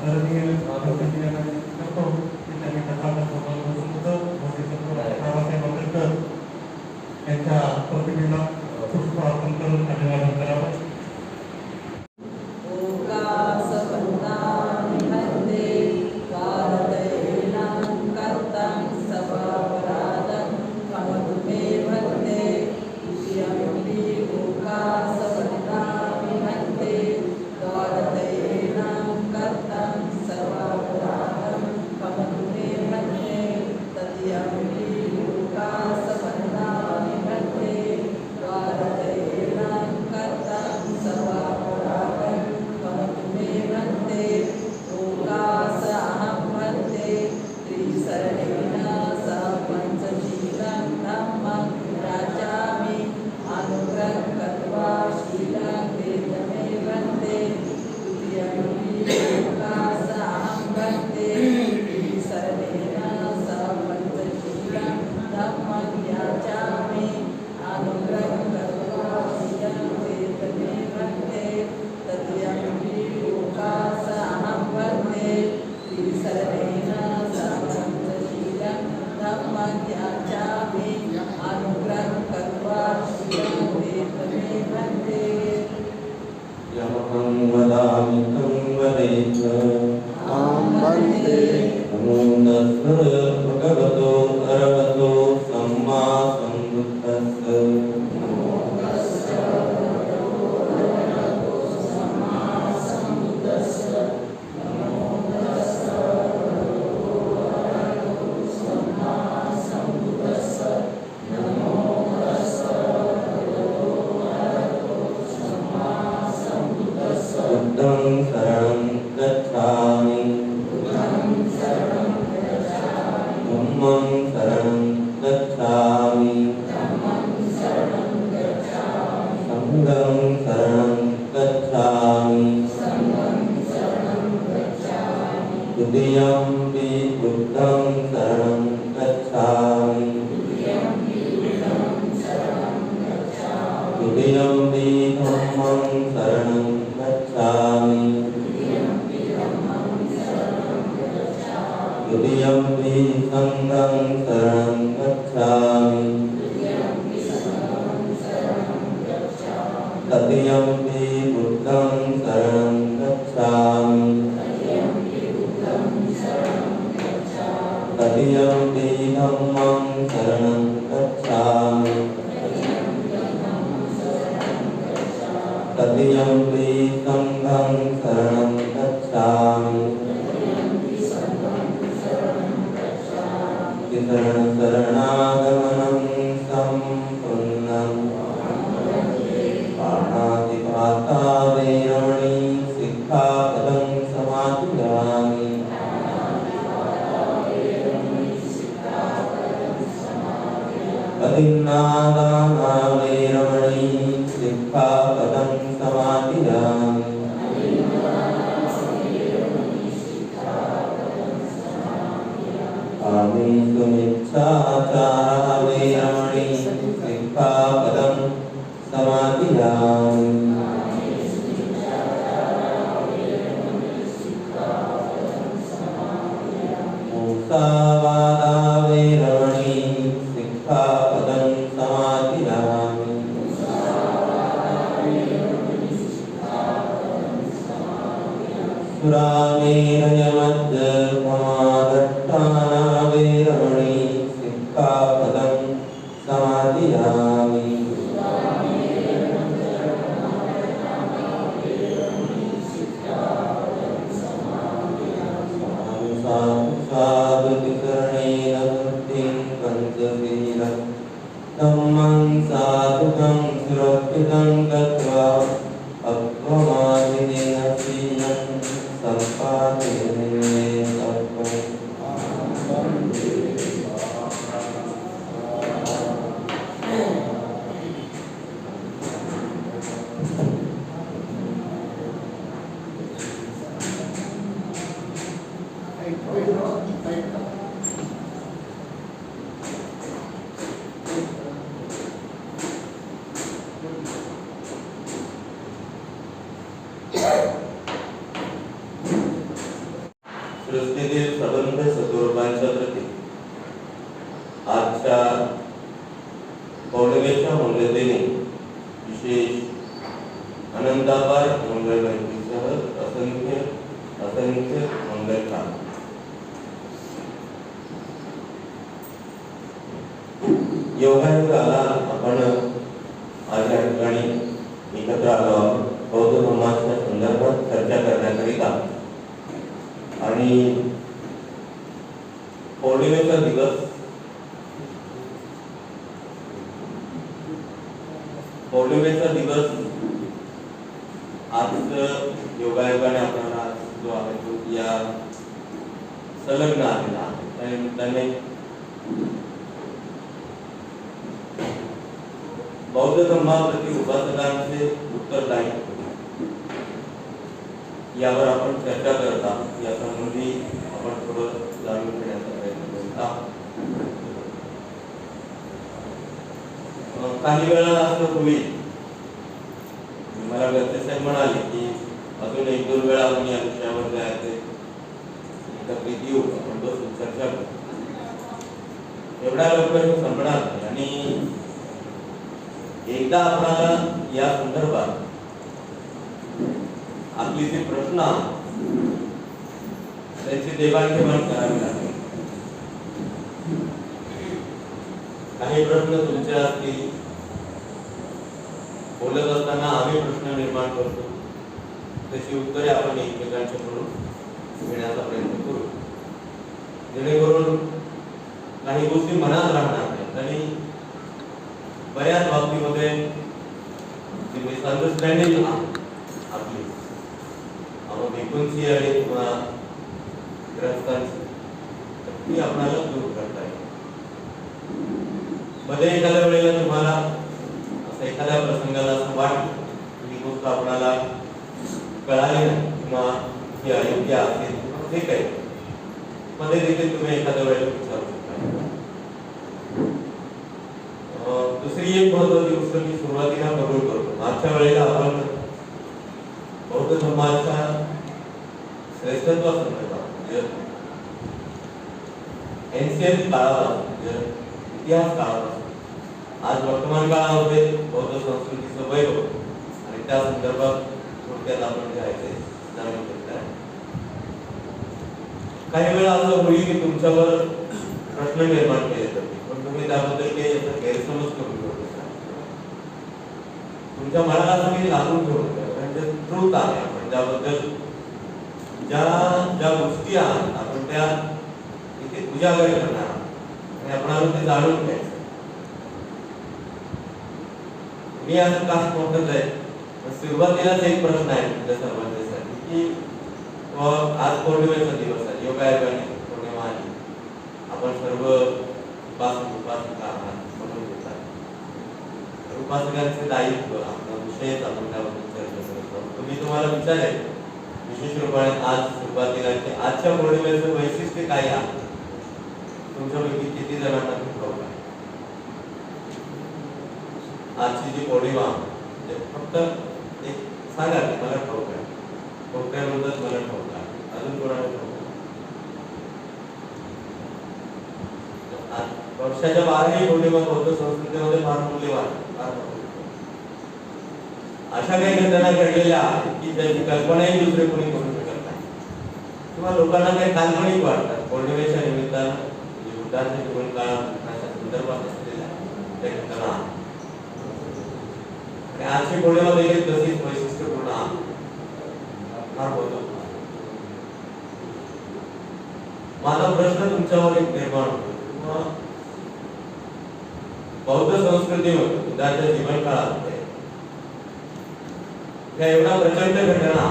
आदरणीय राष्ट्रपती यांना करतो की त्यांनी प्रकाशन होतं मोदी बाबासाहेब आंबेडकर यांच्या प्रतिमेला पुष्प अर्पण करून अभिवादन करावं. सृष्टीतील सबंध सद्रूपांच्या प्रती आजच्या पौर्णिमेच्या मंगलतेने विशेष आनंदापार मंगलमंतीसह असंख्य असंख्य मंगलकाम. योगायोगाला आपण आज या ठिकाणी एकत्र आलो आहोत बौद्ध धर्माच्या संदर्भात चर्चा करण्याकरिता. आणि पौर्णिमेचा दिवस आज योगायोगाने आपल्याला जो आहे तो या संलग्न आलेला आहे. त्या निमित्ताने बौद्ध धर्माप्रती उपासकांचे उत्तरदायित्व यावर आपण चर्चा करत आहोत. या संबंधी आपण थोडं जाणून घेण्याचा प्रयत्न करत आहोत. काही वेळा असं होईल, मला गरजे साहेब म्हणाले की अजून 1-2 वेळा आपण या विषयावर जे आहे ते एकत्रित येऊ, आपण बसून चर्चा करू. एवढ्या लवकर हे संपणार नाही. आणि एकदा आपल्याला या संदर्भात आपली जे प्रश्न त्याची देवाणघेवाण करावी लागेल. काही प्रश्न तुमच्या असतील, बोलत असताना आम्ही प्रश्न निर्माण करतो, त्याची उत्तरे आपण एकमेकांच्याकडून घेण्याचा प्रयत्न करू, जेणेकरून काही गोष्टी मनात राहणार नाहीत. आणि बऱ्याच बाबतीमध्ये जी मिसअंडरस्टँडिंग आपली आपण एकूणची आणि किंवा ग्रस्तांची ती आपल्याला दूर करता येईल. मध्ये एखाद्या वेळेला तुम्हाला असं एखाद्या प्रसंगाला असं वाटलं ही गोष्ट आपल्याला कळाली नाही किंवा ती अयोग्य असेल, ठीक आहे, मध्ये देखील तुम्ही एखाद्या वेळेला विचारू शकता. दुसरी एक महत्त्वाची गोष्ट मी सुरुवातीला कबूल करतो. मागच्या वेळेला आपण बौद्ध धर्माच्या श्रेष्ठत्वासंदर्भात म्हणजे एन्शियंट काळापासून म्हणजे इतिहास काळापासून आज वर्तमान काळामध्ये बौद्ध संस्कृतीचं वैभव आणि त्या संदर्भात थोडक्यात आपण जे आहे ते जाणून घेतलं आहे. काही वेळा असं होईल की तुमच्यावर प्रश्न निर्माण केले जातील, पण तुम्ही त्याबद्दल काही याचा गैरसमज करू शकता. तुमच्या मनाला तुम्ही लागून ठेवू शकता, म्हणजे ट्रूथ आहे. आपण त्याबद्दल ज्या गोष्टी आहेत आपण त्या इथे उजागर करणार आणि आपण ते जाणून घ्यायचं. मी असं का म्हटलं आहे, सुरुवातीलाच एक प्रश्न आहे तुमच्या सर्वांसाठी की आज पौर्णिमेचा दिवस आहे, योगायोगाने पौर्णिमा आली, आपण सर्व उपासका म्हणून घेतात. उपासकांचे दायित्व आपला विषयच आपण त्याबद्दल चर्चा करतो. तुम्ही तुम्हाला विचारेल विशेष रूपाने आज सुरुवातीला की आजच्या पौर्णिमेचं वैशिष्ट्य काय आहे, तुमच्यापैकी किती जणांना ठाऊक आहे? आजची जी पौर्णिमा म्हणजे फक्त एक सांगा की मला ठाऊक आहे, कोणत्याबद्दल मला ठाऊक आहे, अजून कोणाला ठाऊक आहे? वर्षाच्या 12ही पौर्णिमा बौद्ध संस्कृतीमध्ये फार मूल्यवान, अशा काही घटना घडलेल्या आहेत की त्याची कल्पनाही दुसरे कोणी करू शकत नाही किंवा लोकांना काही काल्पनिक वाटतात. पौर्णिमेच्या निमित्तानं बुद्धाच्या जीवन काळाच्या संदर्भात असलेल्या त्या घटना आणि आजची पौर्णिमा देखील तशीच वैशिष्ट्यपूर्ण आहे. माझा प्रश्न तुमच्यावर एक निर्माण होतो, बौद्ध संस्कृतीमध्ये बुद्धाच्या जीवन काळामध्ये या एवढा प्रचंड घटना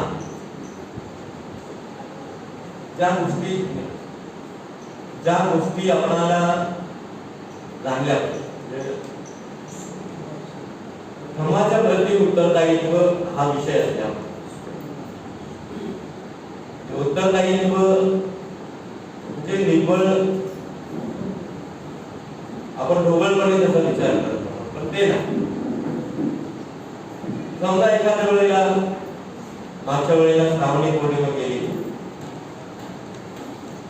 ज्या गोष्टी आपल्याला जाणल्या धर्माच्या प्रति उत्तरदायित्व हा विषय असल्यामुळे उत्तरदायित्व म्हणजे निव्वळ आपण ढोबळपणे त्याचा विचार करतो, पण ते नाही. समजा एखाद्या वेळेला मागच्या वेळेला श्रावणी पौर्णिमा गेली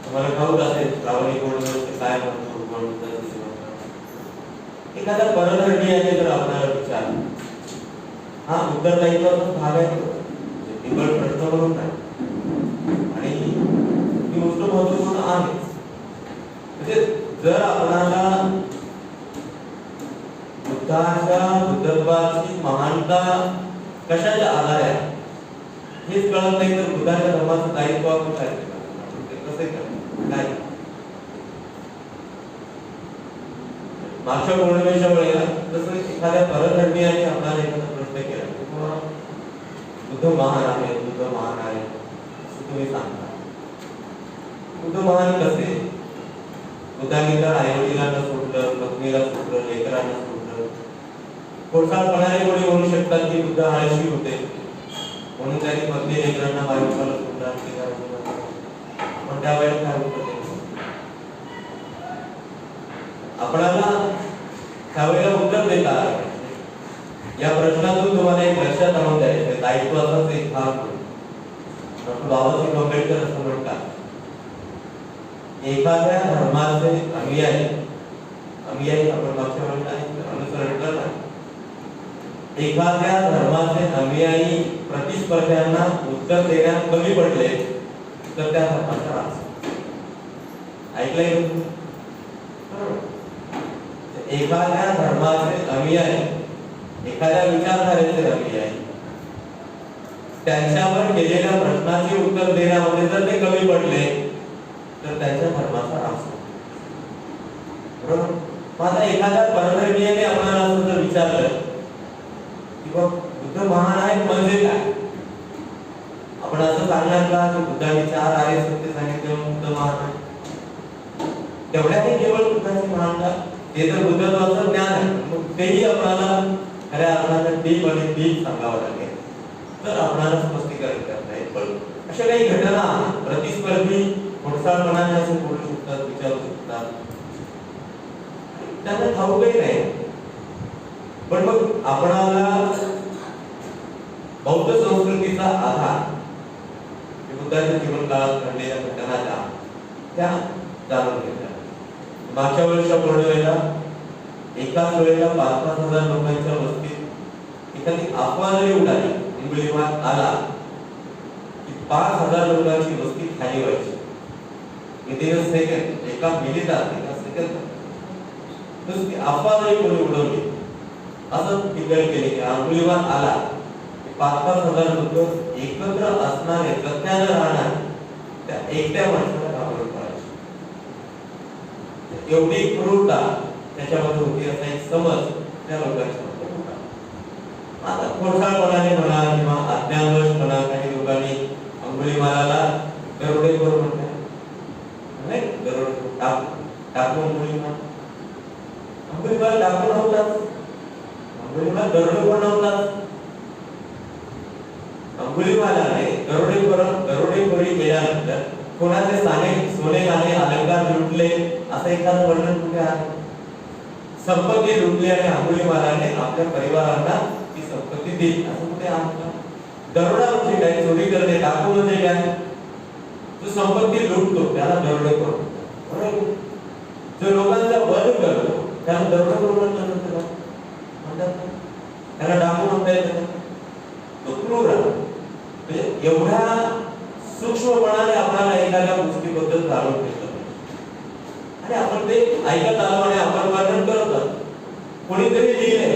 तुम्हाला ठाऊक असेल श्रावणी पौर्णिमेचे काय म्हणतो एखादा परधर्मीयाने जर आपल्याला विचार हा उत्तरदायित्वाचा भाग आहे निवड प्रश्न म्हणून नाही आणि ही गोष्ट महत्वपूर्ण आहे म्हणजे जर आपल्याला बुद्धत्वाची महानता कशाच्या आधारे आहे हेच कळत नाही तर बुद्धाच्या धर्माचं दायित्व आपण काय कसे काय मागच्या पौर्णिमेच्या वेळेला तसं एखाद्या परधर्मीयाने आपल्याला एखादा प्रश्न केला किंवा बुद्ध महान आहे असं तुम्ही सांगता बुद्ध महान कसे बुद्धांनी तर आईवडिलांना सोडलं पत्नीला सोडलं लेकरांना सोडलं खोडसाळपणाने कोणी म्हणू शकतात की बुद्ध आळशी होते म्हणून त्यांनी पत्नी लेकरांना बायकोला सोडला पण त्यावेळेला काय होतं आपल्याला त्यावेळेला उत्तर देता या प्रश्नातून तुम्हाला एक लक्षात आणून द्यायचं दायित्वाचाच एक भाग डॉक्टर बाबासाहेब आंबेडकर असं म्हणतात एखाद्या धर्माचे अनुयायी आपण मागच्या वेळेला अनुसरण करणार एखाद्या धर्माचे अनुयायी प्रतिस्पर्ध्यांना उत्तर देण्यात कमी पडले तर त्या धर्माचा राज ऐकलंय एखाद्या धर्माचे अनुयायी एखाद्या विचारधारेचे अनुयायी त्यांच्यावर केलेल्या प्रश्नाचे उत्तर देण्यामध्ये जर ते कमी पडले तर त्यांच्या धर्माचा रास बरोबर माझा एखाद्या परधर्मीयाने आपल्याला असं जर विचारलं की बघ बुद्ध महान आहेत म्हणजे काय आपण असं सांगणार का की बुद्धाने 4 आर्य सत्य सांगितले बुद्ध महान आहे तेवढ्याने केवळ बुद्धाची महानता ते तर बुद्धत्वाचं ज्ञान आहे मग तेही आपल्याला खऱ्या अर्थाने डीप आणि डीप सांगावं लागेल तर आपल्याला स्पष्टीकरण करता येईल पण अशा काही घटना प्रतिस्पर्धी खोडसाळपणाने असे बोलू शकतात विचारू शकतात त्यांना ठाऊकही नाही पण मग आपणाला बौद्ध संस्कृतीचा आधार बुद्धाच्या जीवन काळात घडलेल्या घटनाच्या त्या जाणून घेतल्या मागच्या वर्षा पौर्णिमेला एकाच वेळेला 5-5 हजार लोकांच्या वस्तीत एखादी अफवा जरी उडाली अंगुलीमाल आला की 5,000 लोकांची वस्ती खाली व्हायची विदिन सेकंड एका मिनिटात एका सेकंदात नुसती अफवा जरी कोणी उडवली असं टिकल केले की अंगुलीमाल आला 5-5 हजार लोक एकत्र असणारे सत्यानं राहणार त्या एकट्या माणसाला घाबरून पडायचे एवढी क्रूरता त्याच्यामध्ये होती असा एक समज त्या लोकांच्या मध्ये होता आता खोडसाळपणाने म्हणा किंवा अज्ञानवशपणा काही लोकांनी अंगुलीमालाला गरुडेखोर म्हणतात नाही गरुड टाकून अंगुलीमाल टाकून नव्हताच अंगुलीमाल गरुडेखोर नव्हताच अंगुलीमालाने गरुडेखोरी केल्यानंतर कोणाचे सोने नाणे अलंकार लुटले असं एखादं वर्णन कुठे आहे संपत्ती लुटली आणि अंगुलीमालाने आपल्या परिवारांना ती संपत्ती दिली असं कुठे आहे दरोडा म्हणजे काय चोरी करणे डाकू म्हणजे काय जो संपत्ती लुटतो त्याला दरोडेखोर बरोबर जो लोकांचा वध करतो त्याला दरोडेखोर म्हणतात त्याला डाकू म्हणता येतं तो क्रूर आहे म्हणजे एवढ्या सूक्ष्मपणाने आपल्याला एखाद्या गोष्टीबद्दल जाणून घेतलं आणि आपण ते ऐकत आलो आणि आपण वर्णन करत कोणीतरी लिहिले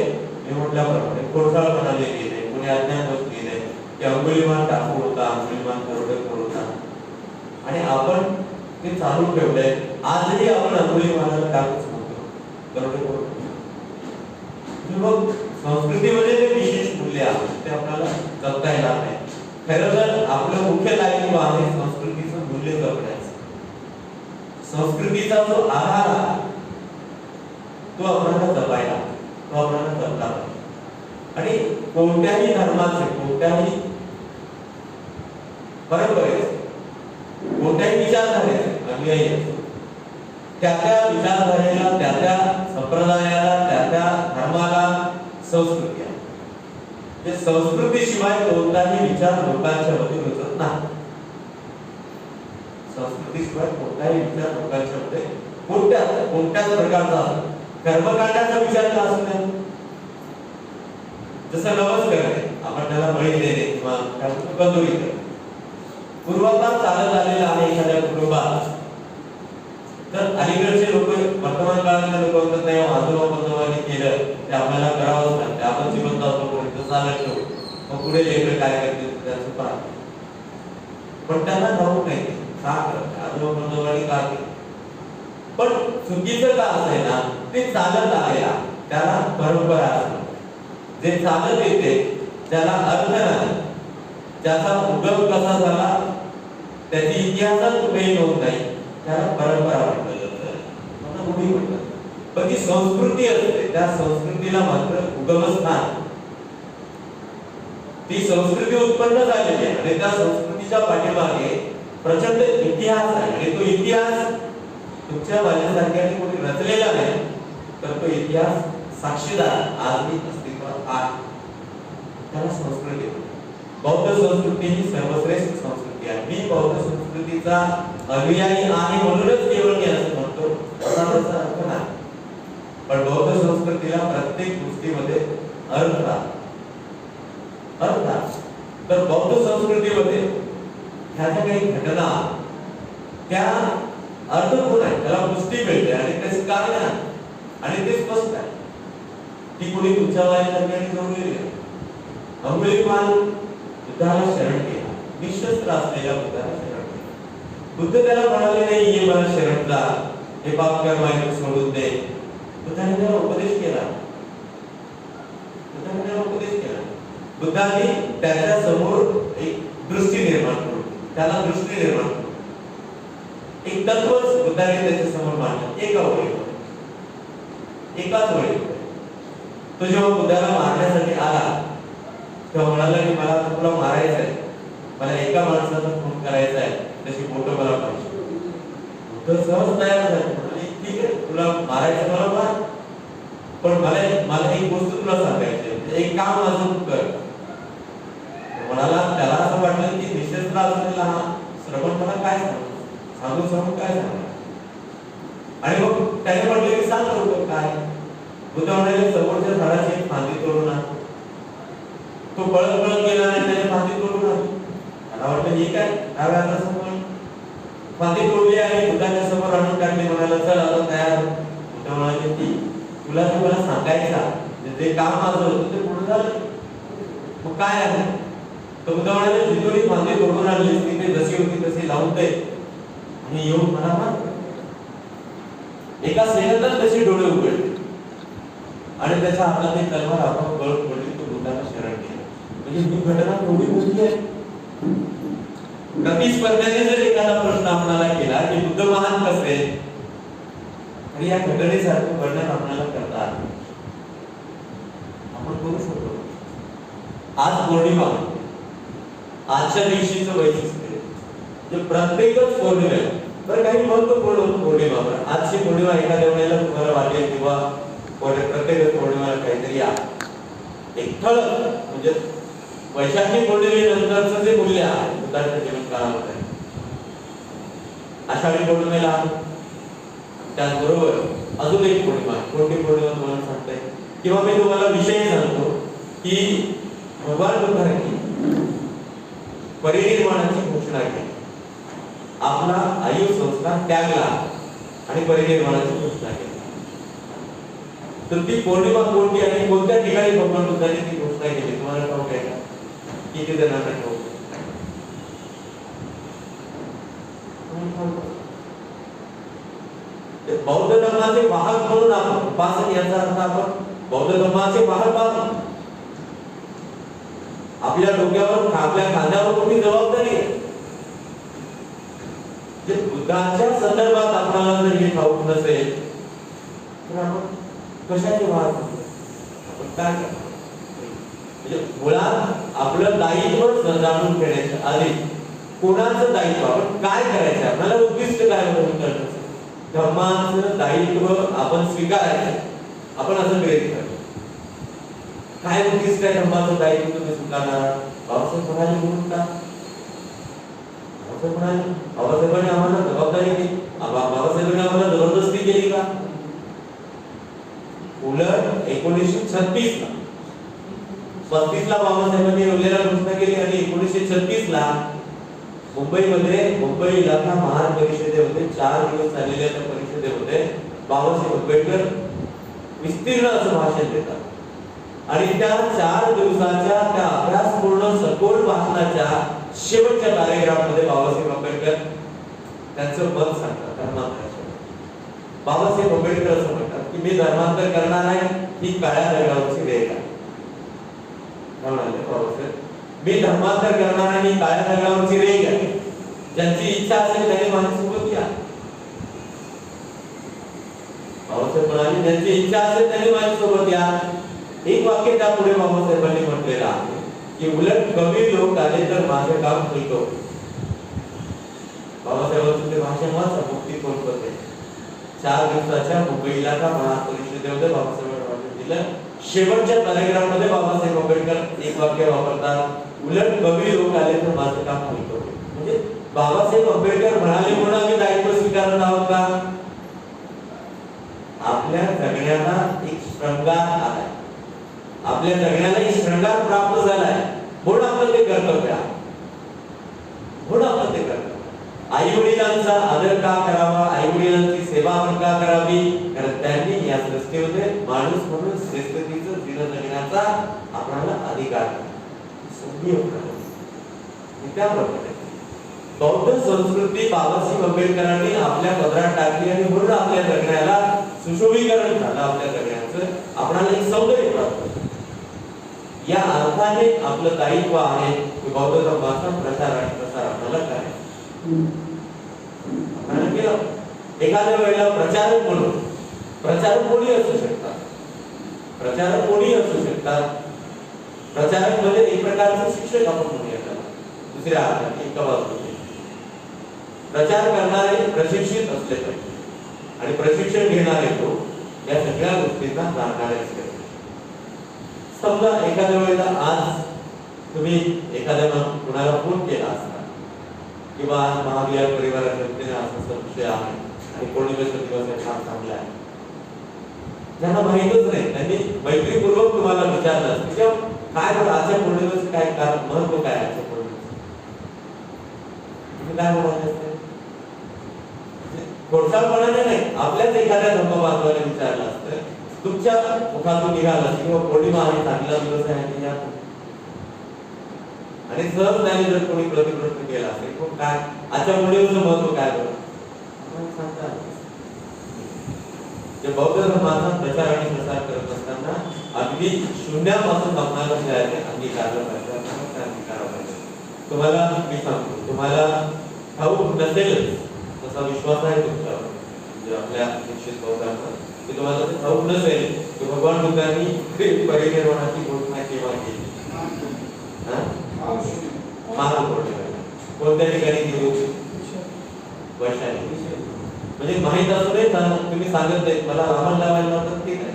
मी म्हटल्याप्रमाणे खोडसाळपणाने लिहिले कोणी अज्ञानवश लिहिले की अंगुलीमाल टाकू होता अंगुलीमाल दरोडेखोर होता आणि आपण ते चालू ठेवलंय आजही आपण अंगुलीमालाला टाकूच म्हणतो दरोडेखोर मग संस्कृतीमध्ये जे विशेष मूल्य आहे ते आपल्याला जपता येणार नाही खरं तर आपलं मुख्य दायित्व आहे संस्कृतीचं मूल्य जपण्याचं संस्कृतीचा जो आधार आहे तो आपल्याला जपायला तो आपल्याला जपला पाहिजे आणि कोणत्याही धर्माचे कोणत्याही परंपरेचे कोणत्याही विचारधारेचे अनुयायी त्या विचारधारेला त्या संप्रदायाला त्या धर्माला संस्कृती आहे जे संस्कृतीशिवाय कोणताही विचार लोकांच्या मध्ये रुजत नाही संस्कृतीशिवाय कोणताही विचार लोकांच्या मध्ये कोणत्याच प्रकारचा कर्मकांडाचा विचार का असू नये. जसं नवस करणे, आपण त्याला बळी देणे किंवा बंधुरी करणे पूर्वापार चालत आलेला आहे एखाद्या कुटुंबात. तर अलीकडचे लोक, वर्तमान काळातले लोक म्हणतात नाही आजोबा बंधवांनी केलं ते आपल्याला करावंच लागतं, आपण जिवंत असतो चालत ठेवू, मग पुढे लेकर काय करतील त्याचं पाहतो. पण त्यांना ठाऊक नाही का करत आजोबा बंधवांनी का केलं. पण चुकीचं का असेल ना, ते चालत आलेला त्याला परंपरा असते. जे चालत येते त्याला अर्थ नाही, त्याचा उगम कसा झाला त्याची इतिहासात कुठेही नोंद नाही, त्याला परंपरा म्हटलं जातं, मला रूढी म्हणतात. पण ती संस्कृती असते, त्या संस्कृतीला मात्र उगमस्थान, ती संस्कृती उत्पन्न झालेली आहे आणि त्या संस्कृतीच्या पाठीमागे प्रचंड इतिहास आहे. आणि तो इतिहास तुमच्या माझ्यासारख्या कोणी रचलेला नाही, तर तो इतिहास साक्षीदार आजही अस्तित्वात आहे, त्याला संस्कृती. बौद्ध संस्कृती ही सर्वश्रेष्ठ संस्कृती आहे. मी बौद्ध संस्कृतीचा अनुयायी आहे म्हणूनच केवळ मी असं म्हणतो असा त्याचा अर्थ नाही. पण बौद्ध संस्कृतीला प्रत्येक गोष्टीमध्ये अर्थ आहे. तर बौद्ध संस्कृतीमध्ये ह्या ज्या काही घटना त्या अर्थपूर्ण आहेत, त्याला पुष्टी मिळते आणि त्याचे कारण आहे आणि ते स्पष्ट आहे. ती कोणी तुमच्या वाईसाठी जोडलेली आहे. अंगुलीमाल बुद्धाला शरण केला, निशस्त्र असलेल्या बुद्धाला शरण केला. बुद्ध त्याला म्हणाले नाही ये मला शरण जा, हे पाप कर्म आहे सोडून दे. बुद्धाने त्याला उपदेश केला. बुद्धाने त्याच्या समोर एक दृष्टी निर्माण करून त्याला दृष्टी निर्माण करून एक तत्वच बुद्धाने त्याच्या समोर मांडलं एकाच वेळी. तो जेव्हा बुद्धाला मारण्यासाठी आला तेव्हा म्हणाला की मला तुला मारायचं आहे, मला एका माणसाचा खून करायचा आहे, त्याची फोटो मला पाहिजे. बुद्ध सहज तयार झाले, म्हणाले ठीक आहे तुला मारायचं मला मार, पण मला एक गोष्ट तुला सांगायची आहे, एक काम माझं तू कर. म्हणाला त्याला असं वाटलं की निशस्त्र असलेला हा श्रवण मला काय सांगू काय सांगणार. आणि मग त्याने म्हटलं की सांग लवकर काय. बुद्ध म्हणाले समोरच्या झाडाची एक फांदी तोडून आण. तो पळत गेला आणि त्याने फांदी तोडून आणली. मला वाटलं हे काय आता समोर फांदी तोडली आणि बुद्धाच्या समोर आणून टाकली. म्हणाला चल आता तयार. बुद्ध म्हणाले की तुला जे मला सांगायचं जे काम माझं होतं ते पूर्ण झालं, मग काय आहे. तर बुद्ध म्हणाले जिथून फांदी तोडून आणली तिथे जशी होती तशी लावून दे आणि येऊन मला मार. एका सेकंदात त्याचे डोळे उघडले आणि त्याच्या हातात एक तलवार आपण गळत पडली. तो बुद्धाला शरण केलं. म्हणजे ही घटना थोडी मोठी आहे. प्रतिस्पर्ध्याने जर एखादा प्रश्न आपल्याला केला की बुद्ध महान कसे, तर या घटनेसारखं वर्णन आपल्याला करता आपण करू शकतो. आज पौर्णिमा, आजच्या दिवशीचं वैशिष्ट्य प्रत्येकच पौर्णिमेला बरं काही महत्वपूर्ण पौर्णिमा. बरं आजची पौर्णिमा एखाद्या वेळेला तुम्हाला वाटेल किंवा प्रत्येक पौर्णिमेला काहीतरी आहे एक ठळ, म्हणजे वैशाखी पौर्णिमेनंतरचं जे मूल्य आहे बुद्धाच्या जीवन काळामध्ये आषाढी पौर्णिमेला. त्याचबरोबर अजून एक पौर्णिमा, कोणती पौर्णिमा तुम्हाला सांगताय किंवा मी तुम्हाला विषय सांगतो की भगवान बुद्धांनी परिनिर्वाणाची घोषणा केली. आपला आयु संस्कार त्यागला आणि परिनिर्वाणाची घोषणा केली. तर ती पौर्णिमा कोणती आणि कोणत्या ठिकाणी भगवान बुद्धांनी ती घोषणा केली तुम्हाला ठाऊक आहे का? किती जणांना ठाऊक? बौद्ध धर्माचे वाहक म्हणून आपण उपासक याचा अर्थ आपण बौद्ध धर्माचे वाहक आहोत. आपल्या डोक्यावर आपल्या खांद्यावर कोणी जबाबदारी आहे. जे बुद्धांच्या संदर्भात आपल्याला जर हे ठाऊक नसेल तर आपण कशाचे वाहक आपण काय करणार. म्हणजे मुळात आपलं दायित्व जाणून घेण्याच्या आधी कोणाचं दायित्व आपण काय करायचं आपल्याला उद्दिष्ट काय म्हणून करण्याचं धर्माचं दायित्व आपण स्वीकारायचं. आपण असं गृहीत करतो काय उद्दिष्ट आहे धर्माचं दायित्व तुम्ही स्वीकारणार. बाबासाहेब म्हणाले म्हणून का बाबासाहेब म्हणाले, बाबासाहेबांनी आम्हाला जबाबदारी दिली, बाबासाहेबांनी आम्हाला जबरदस्ती केली का? उलट 1936 ला 35 ला बाबासाहेबांनी योजनेला घोषणा केली आणि 1936 ला मुंबईमध्ये मुंबई इलाका महार परिषदेमध्ये 4 दिवस चाललेल्या त्या परिषदेमध्ये बाबासाहेब आंबेडकर विस्तीर्ण असं भाषण देतात आणि त्या 4 दिवसाच्या त्या अभ्यासपूर्ण सखोल भाषणाच्या शेवटच्या पॅरेग्राफमध्ये बाबासाहेब आंबेडकर त्यांचं मत सांगतात धर्मांतराच्या. बाबासाहेब आंबेडकर असं म्हणतात की मी धर्मांतर करणार आहे, ही काळ्या दगडावरची रेघ आहे. काय म्हणाले बाबासाहेब? मी धर्मांतर करणार आहे, ही काळ्या दगडावरची रेघ आहे. ज्यांची इच्छा असेल त्याने माझ्यासोबत या. बाबासाहेब म्हणाले ज्यांची इच्छा असेल त्याने माझ्यासोबत या. एक वाक्य त्यापुढे बाबासाहेबांनी म्हटलेलं आहे की उलट कमी लोक आले तर माझे काम होतो. बाबासाहेबांचं ते भाषण वाचा, मुक्ती कोलकाते 4 दिवसाच्या मुंबई इलाका महार परिषदेमध्ये बाबासाहेबांनी दिलं. शेवटच्या पॅरेग्राफ मध्ये बाबासाहेब आंबेडकर एक वाक्य वापरतात, उलट कमी लोक आले तर माझं काम होतो. म्हणजे बाबासाहेब आंबेडकर म्हणाले म्हणून आम्ही दायित्व स्वीकारत आहोत का? आपल्या जगण्याला एक श्रृंगार आलाय, आपल्या जगण्याला एक श्रृंगार प्राप्त झालाय म्हणून आपण ते कर्तव्य आहे, म्हणून आपण ते कर्तव्य. आई वडिलांचा आदर का करावा, आई वडिलांची सेवा आपण का करावी? कारण त्यांनी या सृष्टीमध्ये माणूस म्हणून श्रेष्ठतेचं जीवन जगण्याचा आपल्याला अधिकार संधी त्याप्रमाणे बौद्ध संस्कृती बाबासाहेब आंबेडकरांनी आपल्या पदरात टाकली आणि म्हणून आपल्या जगण्याला सुशोभीकरण झालं. आपल्या जगण्याचं आपल्याला एक सौंदर्य प्राप्त झालं. या अर्थाने आपलं दायित्व आहे की बौद्ध धर्माचा प्रचार आणि प्रसार आपल्याला करायचा. एखाद्या वेळेला प्रचारक म्हणून प्रचारक कोणी असू शकतात, प्रचारक कोणी असू शकतात. प्रचारक म्हणजे एक प्रकारचे शिक्षक आपण म्हणूया त्याला. दुसऱ्या अर्थाने एका बाजूने प्रचार करणारे प्रशिक्षित असले पाहिजे आणि प्रशिक्षण घेणारे लोक या सगळ्या गोष्टींना जाणणारे असले पाहिजे. समजा एखाद्या वेळेला आज तुम्ही एखाद्या कुणाला फोन केला असता किंवा महाविहार परिवाराच्या वतीने असा विषय आहे आणि पौर्णिमेचा दिवस आहे, फार चांगला आहे, ज्यांना माहितच नाही त्यांनी मैत्रीपूर्वक तुम्हाला विचारलं असतं की काय बरं आजच्या पौर्णिमेचं काय कारण, महत्व काय आजच्या पौर्णिमेचं, तुम्ही काय म्हणाले असते? खोडसाळपणाने नाही, आपल्याच एखाद्या धर्मबांधवाने विचारलं असतं, तुमच्या मुखातून निघालं किंवा पौर्णिमा आहे, चांगला दिवस आहे आणि सहज त्याने जर कोणी प्रतिप्रश्न केला असेल पण काय आजच्या पौर्णिमेचं महत्व काय बरं सांगता. जे बौद्ध धर्माचा प्रचार आणि प्रसार करत असताना अगदी शून्यापासून आपल्याला जे आहे अंगीकारलं पाहिजे, अंगीकारावं पाहिजे. तुम्हाला मी सांगतो, तुम्हाला ठाऊक नसेल तसा विश्वास आहे तुमच्यावर, म्हणजे आपल्या निश्चित बौद्धांवर की तुम्हाला ते ठाऊक नसेल की भगवान बुद्धांनी परिनिर्वाणाची घोषणा केव्हा केली. कोणत्या ठिकाणी केली होती? वैशाली. म्हणजे माहित असू दे तुम्ही सांगत नाही मला रावण लावायला होतं, ठीक आहे,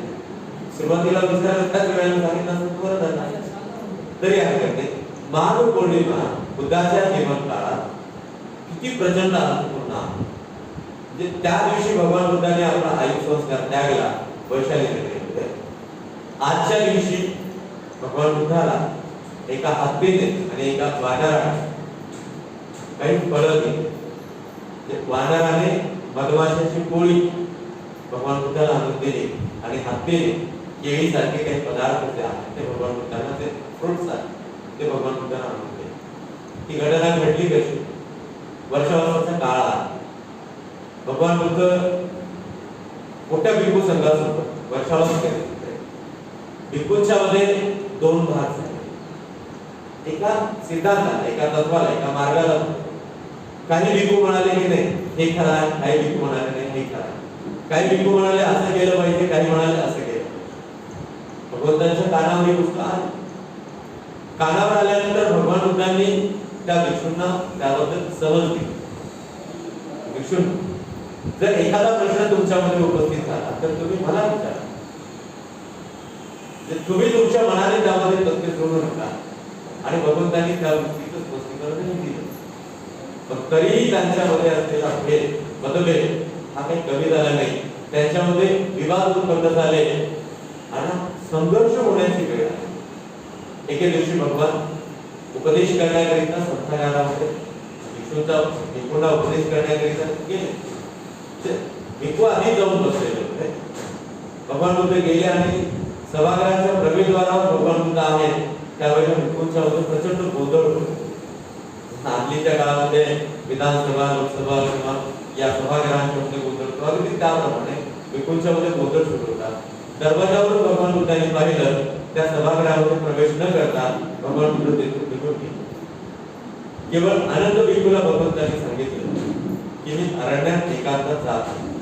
सुरुवातीला दुसऱ्या वेळेला सांगितलं असं बरं झालं तरी हरकत नाही. महान पौर्णिमा बुद्धाच्या जीवन काळात किती प्रचंड अर्थपूर्ण आहे. म्हणजे त्या दिवशी भगवान बुद्धाने आपला आयु संस्कार त्यागला वैशाली नगरीमध्ये. आजच्या दिवशी भगवान बुद्धाला एका हत्तीने आणि एका वानराने काही फळं दिली. वानराने मधमाशाची पोळी भगवान बुद्धाला आणून दिली आणि हत्तीने केळीसारखे काही पदार्थ जे आहेत ते भगवान बुद्धांना, ते फ्रुट्स आहेत ते भगवान बुद्धांना आणून दिले. ही घटना घडली कशी? वर्षावर्षाच्या काळात भगवान बुद्ध मोठ्या भिक्खू संघासोबत वर्षावर केले. भिक्खूंच्या मध्ये 2 भाग झाले, एका सिद्धांताला, एका तत्वाला, एका मार्गाला. काही भिक्खू म्हणाले की नाही हे खरं आहे, काही भिक्खू म्हणाले नाही हे खरं आहे, काही भिक्खू म्हणाले असं केलं पाहिजे, काही म्हणाले असं केलं. भगवंतांच्या कानावर ही गोष्ट आली. कानावर आल्यानंतर भगवान बुद्धांनी त्या भिक्षूंना त्याबद्दल समज दिली. भिक्षूंना जर एखादा प्रश्न तुमच्यामध्ये उपस्थित झाला तर तुम्ही मला विचारा, तुम्ही तुमच्या मनाने त्यामध्ये तथ्य जोडू नका. आणि भगवंतांनी त्या गोष्टीचं स्पष्टीकरण दिलं. पण तरीही त्यांच्यामध्ये असलेला भेद मतभेद हा काही कमी झाला नाही. त्यांच्यामध्ये विवाद उत्पन्न झाले आणि संघर्ष होण्याची वेळ आली. एके दिवशी भगवान उपदेश करण्याकरिता संतागारामध्ये भिक्खूंना उपदेश करण्याकरिता गेले. भिक्खू आधी जाऊन बसलेले होते. भगवान बुद्ध गेले आणि सभागृहाच्या प्रवेशद्वारावर भगवान बुद्ध आहेत. त्यावेळेला भिक्खूंच्या मध्ये प्रचंड गोंधळ होतो. हल्लीच्या काळामध्ये विधानसभा लोकसभा किंवा या सभागृहांच्या मध्ये गोंधळ होतो. अगदी त्याप्रमाणे भिक्खूंच्या मध्ये गोंधळ सुरू होता. दरवाजावर भगवान बुद्धांनी पाहिलं. त्या सभागृहामध्ये प्रवेश न करता भगवान बुद्ध तिथून निघून गेले. केवळ आनंद भिक्खूला भगवंतांनी सांगितलं की मी अरण्यात एकांतात जात आहे.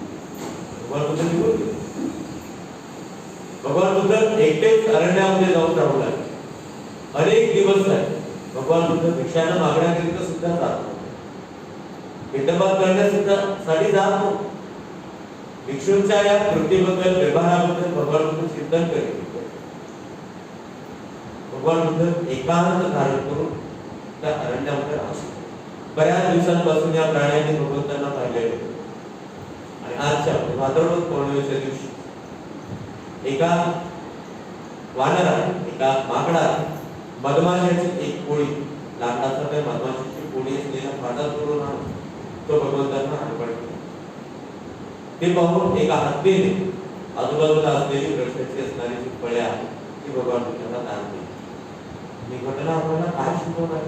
भगवान बुद्ध निघून गेले. भगवान बुद्ध एकटेच अरण्यामध्ये जाऊन राहू लागले. अनेक दिवस झाले. भगवान बुद्ध भिक्षानं मागण्याकरिता सुद्धा जात नव्हते. भेटभाग करण्यासुद्धा साठी जात नव्हते. भिक्षूंच्या या कृतीबद्दल व्यवहाराबद्दल भगवान बुद्ध चिंतन करीत होते. भगवान बुद्ध एकांत धारण करून त्या अरण्यामध्ये राहत. बऱ्याच दिवसांपासून या प्राण्यांनी भगवंतांना पाहिलेले होते. आणि आजच्या भाद्रपद पौर्णिमेच्या दिवशी एका वानराने, एका माकडाने मधमाशाची एक पोळी, लाकडाचा त्या मधमाशाची पोळी असलेला फाटा करून आणून तो भगवंतांना अर्पण केला. ते पाहून एका हत्तीने आजूबाजूला असलेली वृक्षाची असणारी जी फळे आहेत ती भगवान बुद्धांना दान केली. ही घटना आपल्याला काय शिकवणार?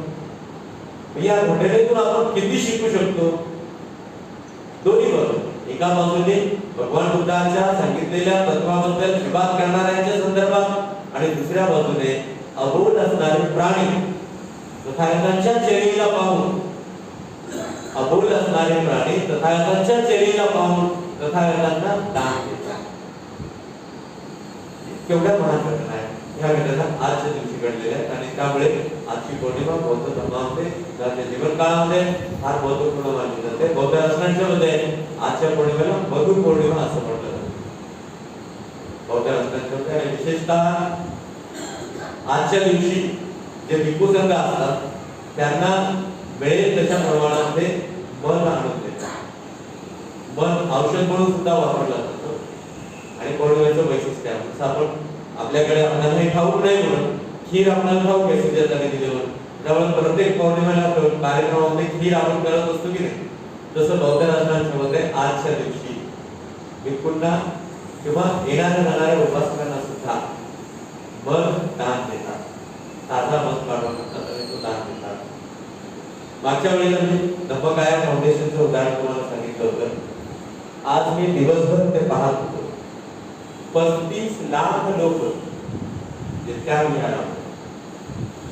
या घटनेतून आपण किती शिकू शकतो? दोन्ही बाजू. एका बाजूने भगवान बुद्धांच्या सांगितलेल्या तत्वाबद्दल विवाद करणाऱ्यांच्या संदर्भात आणि दुसऱ्या बाजूने अबोध असणारे प्राणी तथागतांच्या चेहऱ्याला पाहून, अबोध असणारे प्राणी तथागतांच्या चेहऱ्याला पाहून तथागतांना दान देतात. केवढ्या महान घटना आहे. ह्या घटना आजच्या दिवशी घडलेल्या आहेत आणि त्यामुळे आजची पौर्णिमा बौद्ध धर्मामध्ये त्यांच्या जीवन काळामध्ये फार महत्वपूर्ण मानली जाते. बौद्ध राष्ट्रांच्या मध्ये आजच्या पौर्णिमेला मधु पौर्णिमा असं म्हटलं जातं. बौद्ध राष्ट्रांच्या मध्ये आणि विशेषतः आजच्या दिवशी जे भिक्खू संघ असतात त्यांना मिळेल त्याच्या प्रमाणामध्ये मन आणून देतात. मन औषध म्हणून सुद्धा वापरलं जातं. आणि पौर्णिमेचं वैशिष्ट्य आहे. जसं आपण आपल्याकडे आपल्याला हे ठाऊक नाही म्हणून खीर आपल्याला ठाऊक आहे सूर्याला दिल्यावर, त्यामुळे प्रत्येक पौर्णिमेला कार्यक्रमामध्ये खीर आपण करत असतो की नाही. तसं बौद्ध राष्ट्रांच्या मध्ये आजच्या दिवशी भिक्खूंना किंवा येणाऱ्या जाणाऱ्या उपासकांना सुद्धा मन दान देतात. ताजा मन काढून तो दान देतात. मागच्या वेळेला मी धम्मकाया फाउंडेशनचं उदाहरण तुम्हाला सांगितलं होतं. आज मी दिवसभर ते पाहत होतो. 35 लाख लोक त्या विहारात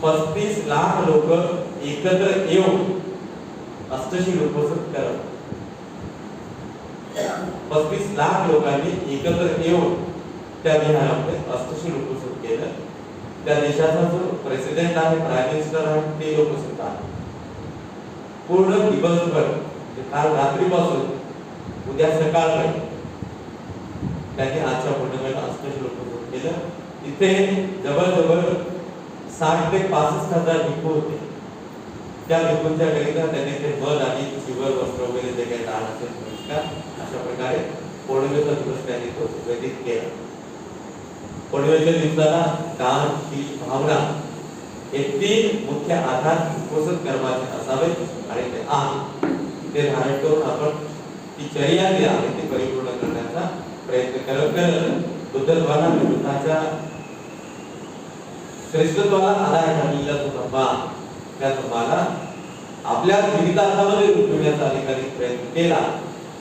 35 लाख लोक एकत्र येऊन अष्टशील उपोषण करत. 35 लाख लोकांनी एकत्र येऊन त्या विहारामध्ये अष्टशील उपोषण केलं. त्या देशाचा जो प्रेसिडेंट आहे, प्राईम मिनिस्टर आहे, ते लोक सुद्धा पूर्ण दिवसभर काल रात्रीपासून उद्या सकाळपर्यंत त्यांनी आजच्या पौर्णिमेला अष्टशील उपोषण केलं. इथे जवळजवळ 60 ते 65 हजार भिक्खू होते. त्या भिक्खूंच्या करिता त्यांनी ते मध आणि चिवर वस्त्र वगैरे जे काही दान असेल अशा प्रकारे पौर्णिमेचा दिवस त्यांनी तो व्यतीत केला. पौर्णिमेच्या दिवसाला दान, शील, भावना हे 3 मुख्य आधार उपोषण कर्माचे असावे आणि ते धारण करून आपण ती चर्या जी आहे ती परिपूर्ण करण्याचा प्रयत्न करत बुद्ध धर्माला बुद्धाच्या श्रेष्ठत्वाला आधार ठरलेला जो धर्म त्या धर्माला आपल्या जीवितार्थामध्ये रुजवण्याचा अधिकारी प्रयत्न केला.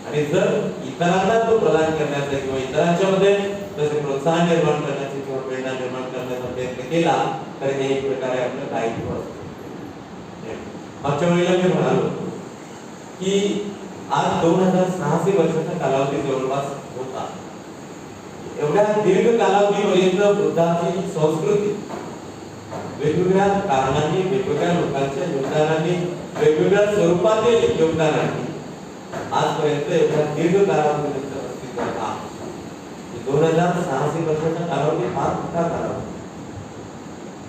आणि जर इतरांना तो प्रदान करण्याचा किंवा इतरांच्या मध्ये तसे प्रोत्साहन निर्माण करण्याचे किंवा प्रेरणा निर्माण करण्याचा प्रयत्न केला तर हे एक प्रकारे आपलं दायित्व असतं. मागच्या वेळेला मी म्हणालो की आज 2600 वर्षाचा कालावधी जवळपास होता. एवढ्या दीर्घ कालावधीपर्यंत बुद्धाची संस्कृती वेगवेगळ्या कारणांनी, वेगवेगळ्या लोकांच्या योगदानाने, वेगवेगळ्या स्वरूपातील योगदानाने आजपर्यंत एवढ्या दीर्घ कालावधीपर्यंत अस्तित्वात आहे. 2600 वर्षाचा कालावधी फार मोठा कालावधी.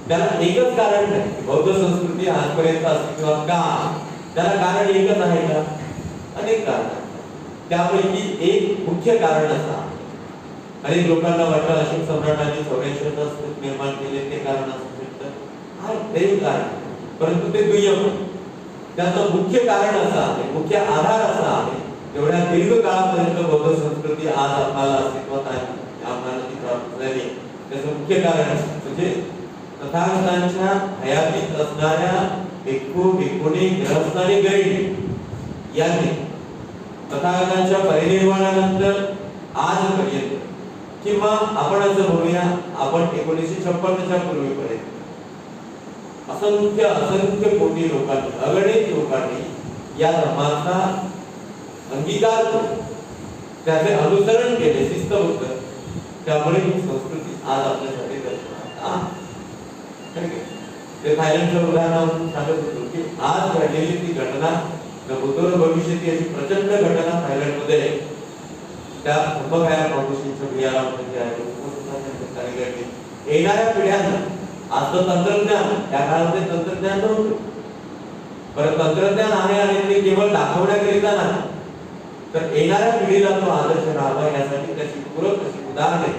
त्याला एकच कारण नाही बौद्ध संस्कृती आजपर्यंत अस्तित्वात का, त्याला कारण एकच आहे का? अनेक कारण आहेत. त्यापैकी एक मुख्य कारण असं आहे, अनेक लोकांना वाटतं अशोक सम्राटांनी 84 स्तूप निर्माण केले ते कारण असू शकतं. हा ते कारण, परंतु ते दुय्यम. त्याचं मुख्य कारण असं आहे, मुख्य आधार असा आहे, एवढ्या दीर्घ काळापर्यंत बौद्ध संस्कृती आज आपल्याला अस्तित्वात आहे, आपल्याला ती प्राप्त झाली. त्याचं मुख्य कारण म्हणजे तथागतांच्या हयातीत असणाऱ्या भिक्खू, भिक्खुनी, गृहस्थ आणि गैर यांनी तथागतांच्या परिनिर्वाणानंतर आजपर्यंत, किंवा आपण असं म्हणूया, आपण 1956 च्या पूर्वीपर्यंत असंख्य कोटी लोकांनी, अगणित लोकांनी या धर्माचा अंगीकार करून त्याचे अनुसरण केले शिस्तबद्ध. त्यामुळे ही संस्कृती आज आपल्यासाठी दर्शनात आहे. ते थायलंडचं उदाहरण सांगत होतो की आज घडलेली ती घटना भूतपूर्व भविष्याची अशी प्रचंड घटना थायलंडमध्ये त्या कुंभमेळा फाउंडेशनच्या बियाणामध्ये आहे, येणाऱ्या पिढ्यांना आज तंत्रज्ञान, त्या काळामध्ये तंत्रज्ञान नव्हतं, परंतु तंत्रज्ञान आहे आणि ते केवळ दाखवण्याकरिता नाही, तर येणाऱ्या पिढीला तो आदर्श राहावा यासाठी त्याची पूरक अशी उदाहरणे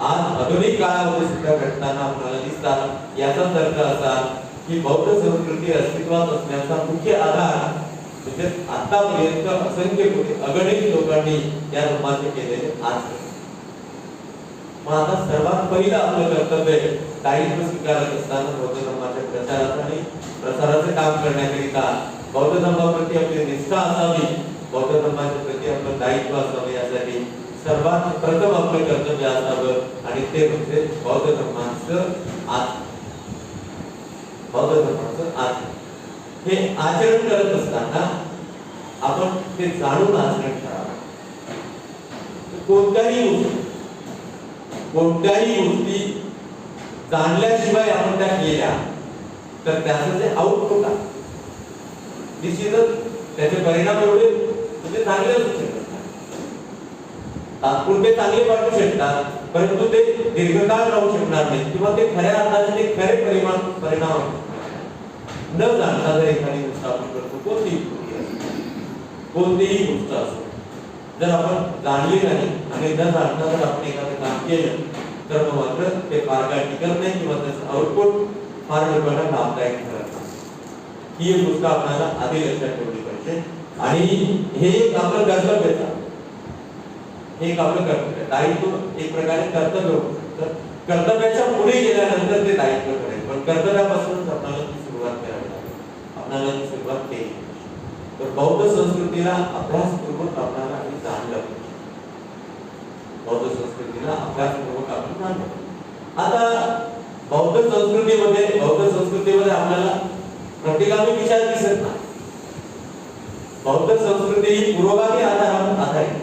आज आधुनिक काळामध्ये सुद्धा घडताना आपल्याला दिसतात. याचाच अर्थ असा की बौद्ध संस्कृती अस्तित्वात असण्याचा मुख्य आधार म्हणजे आतापर्यंत असंख्य कोटी अगणित लोकांनी या धर्माचे केलेले आज. मग आता सर्वात पहिलं आपलं कर्तव्य दायित्व स्वीकारत असताना बौद्ध धर्माच्या प्रचाराचं आणि प्रसाराचं काम करण्याकरिता बौद्ध धर्माप्रती आपली निष्ठा असावी, बौद्ध धर्माच्या प्रती आपलं दायित्व असावे, यासाठी सर्वात प्रथम आपलं कर्तव्य असावं आणि ते म्हणजे बौद्ध धर्माचं आचरण. बौद्ध धर्माचं आचरण हे आचरण करत असताना आपण ते जाणून आचरण करावं. कोणत्याही गोष्टी जाणल्याशिवाय आपण त्या केल्या तर त्याचं जे आउटपुट आहे निश्चितच त्याचे परिणाम एवढे म्हणजे चांगले असू शकतात, तात्पुरते चांगले वाटू शकतात, परंतु ते दीर्घकाळ राहू शकणार नाही, किंवा ते खऱ्या अर्थाने ते खरे परिणाम न जाणता जर एखादी गोष्ट आपण करतो, कोणतीही गोष्ट असो, जर आपण जाणली नाही आणि न जाणता जर आपण एखादं काम केलं तर मग मात्र ते फार काळ टिकत नाही, किंवा त्याचं आउटपुट फार लोकांना लाभदायक ठरत नाही. ही एक गोष्ट आपल्याला आधी लक्षात ठेवली पाहिजे. आणि हे एक आपलं कर्तव्य आहे, हे एक आपलं कर्तव्य, दायित्व एक प्रकारे कर्तव्य होतं. तर कर्तव्याच्या पुढे गेल्यानंतर ते दायित्व करेल, पण कर्तव्यापासूनच आपल्याला ती सुरुवात करावी लागेल, आपल्याला ती सुरुवात केली. तर बौद्ध संस्कृतीला अभ्यासपूर्वक आपल्याला आधी जाणलं पाहिजे, बौद्ध संस्कृतीला अभ्यासपूर्वक आपण जाणलं. आता बौद्ध संस्कृतीमध्ये आपल्याला प्रतिगामी विचार दिसत नाही. बौद्ध संस्कृती ही पुरोगामी आधारावर आधारित,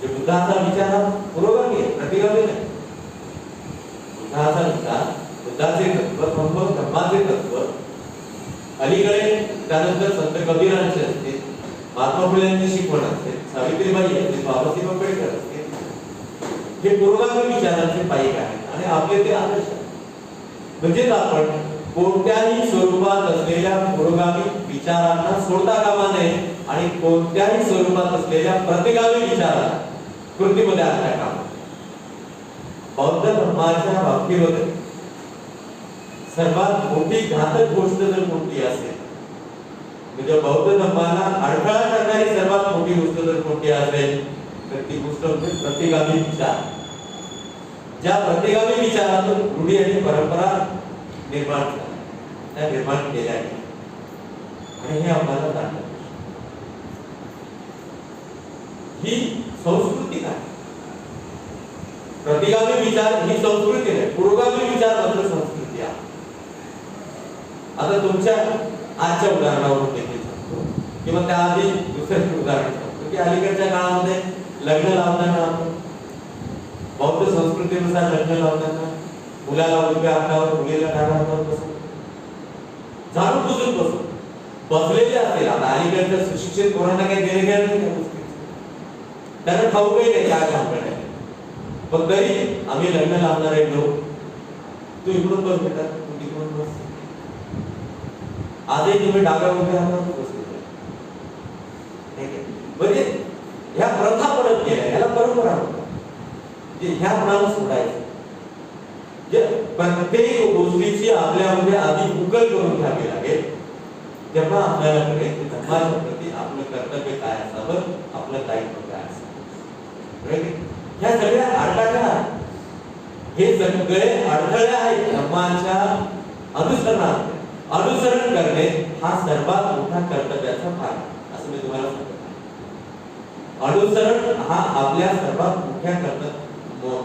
जे बुद्धाचा विचार हा पुरोगामी आहे, प्रतिगामी नाही. बुद्धाचा विचार, बुद्धाचे तत्व, धम्माचे तत्व, अलीकडे त्यानंतर संत कबीरांचे असते, महात्मा फुलेंची शिकवण असते, सावित्रीबाई असते, बाबासाहेब आंबेडकर असते, हे पुरोगामी विचारांचे पायिक आहेत आणि आपले ते आदर्श आहेत. म्हणजेच आपण कोणत्याही स्वरूपात असलेल्या पुरोगामी विचारांना सोडता कामा नये आणि कोणत्याही स्वरूपात असलेल्या प्रतिगामी विचारांना कृतीमध्ये आणता कामा. बौद्ध धर्माच्या बाबतीमध्ये सर्वात मोठी घातक गोष्ट जर कोणती असेल, म्हणजे बौद्ध धर्माला अडथळा करणारी सर्वात मोठी गोष्ट जर कोणती असेल तर ती गोष्ट म्हणजे प्रतिगामी विचार. ज्या प्रतिगामी विचारातून रूढी आणि परंपरा निर्माण झाल्या, त्या निर्माण केल्या आहेत आणि हे आपल्याला जाणलं. ही संस्कृती नाही, प्रतिगामी विचार ही संस्कृती नाही, पुरोगामी विचार मात्र संस्कृती आहे. आता तुमच्या आजच्या उदाहरणावरून देखील सांगतो, किंवा त्याआधी दुसरं उदाहरण सांगतो की अलीकडच्या काळामध्ये लग्न लावताना बौद्ध संस्कृतीनुसार लग्न लावताना मुलाला उजव्या हातावर, मुलीला डाव्या हातावर बसवून जाणून बुजून बसलेले असतील. आता अलीकडच्या सुशिक्षित पोरांना काही देणे घेणं नाही त्या गोष्टी, त्यांना ठाऊकही नाही काय काम करण्यात. पण तरी आम्ही लग्न लावणारे लोक, तू इकडून बस बेटा, तू तिकडून बस. आजही तुम्ही डाव्या उभ्या हातावर बसलेले आहे. ठीक आहे? म्हणजे ह्या प्रथा पडत गेल्या, ह्याला परंपरा म्हणतात. जे ह्या प्रमाणे सोडायचं, जे प्रत्येक गोष्टीची आपल्यामध्ये आधी उकल करून घ्यावी लागेल, तेव्हा आपल्याला कळेल की धर्माच्या प्रती आपलं कर्तव्य काय असावं, आपलं दायित्व काय असावं. ह्या सगळ्या अडथळ्या, हे सगळे अडथळे आहेत धर्माच्या अनुसरणात. अनुसरण करणे हा सर्वात मोठा कर्तव्याचा भाग असं मी तुम्हाला सांगतो. अनुसरण हा आपल्या सर्वात मोठ्या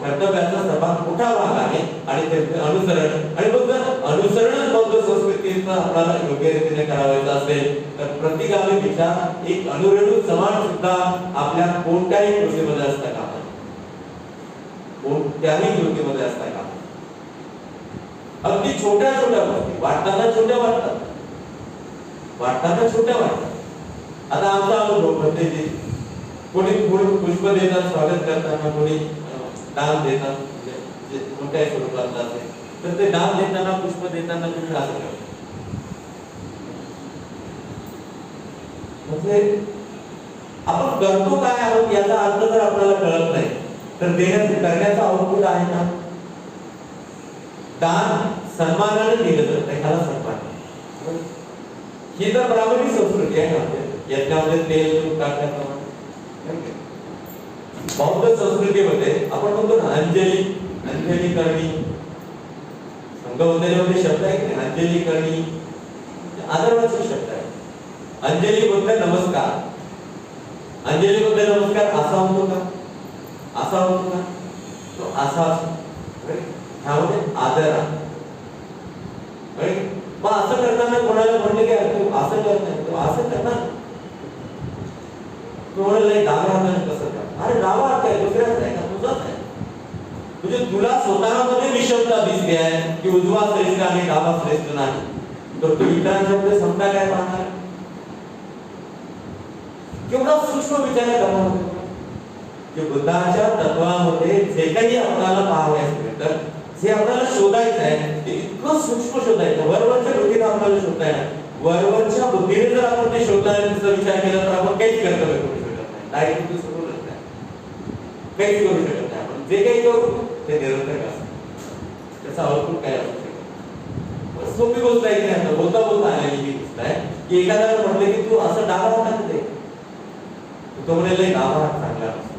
कर्तव्याचा सर्वात मोठा भाग आहे आणि त्याचे अनुसरण. आणि मग जर अनुसरण बौद्ध संस्कृतीचं आपल्याला योग्य रीतीने करावायचं असेल तर प्रतिगामी विचार एक अनुरेणू समान सुद्धा आपल्या कोणत्याही कृतीमध्ये असता कामा नये. कोणत्याही कृतीमध्ये असता कामा नये. अगदी छोट्या छोट्या गोष्टी वाटताना छोट्या वाटतात, वाटताना छोट्या वाटतात. आता आमचा अनुभव प्रत्येक कोणी पुष्प देतात, स्वागत करताना, कोणी दान देतात, म्हणजे कोणत्याही स्वरूपात असेल तर ते दान देताना, पुष्प देताना तुम्ही असं करता. म्हणजे आपण करतो काय आहोत याचा अर्थ जर आपल्याला कळत नाही तर करण्याचा आउटपुट आहे ना. दान सन्मानाने दिलं जातं, एखादा सन्मान. ही तर ब्राह्मणी संस्कृती आहे ना. याच्यामध्ये तेल तूप टाकण्याप्रमाणे बौद्ध संस्कृतीमध्ये आपण म्हणतो ना अंजली, अंजली करणी. संघवंदनेमध्ये शब्द आहे की नाही, अंजली करणी आदरवाचे शब्द आहे. अंजली बद्दल नमस्कार, अंजली बद्दल नमस्कार असा होतो का, असा होतो का, तो असा. ह्यामध्ये आदर आहे. मग असं करताना कोणाला म्हणले की तू असं करत नाही, तू असं करणार, तू म्हणाल डाव्या हाताने कसं कर. अरे डावा हात आहे, दुसऱ्याच आहे का, तुझाच आहे. म्हणजे तुला स्वतःमध्ये विषमता दिसते आहे की उजवा श्रेष्ठ आणि डावा श्रेष्ठ नाही, तर तू इतरांच्यामध्ये समता काय पाहणार. केवढा सूक्ष्म विचार करणार की बुद्धाच्या तत्वामध्ये जे काही आपल्याला पाहावयास मिळतं, जे आपल्याला शोधायचं आहे ते इतकं सूक्ष्म शोधायचं. वरवरच्या बुद्धीने आपल्याला शोधता येणार, वरवरच्या बुद्धीने जर आपण ते शोधण्याचा विचार केला तर आपण काहीच कर्तव्य करू शकत नाही. डायरेक्ट तू सोडूनच नाही, काहीच करू शकत नाही. आपण जे काही करू ते निरर्थक असतं, त्याचा आउटपुट काय असू शकत. सोपी गोष्ट आहे की नाही. बोलता बोलता आलेली ही गोष्ट आहे की एखाद्याला म्हटलं की तू असं डावा हात दे, तो म्हणेल डावा हात चांगला नसतो.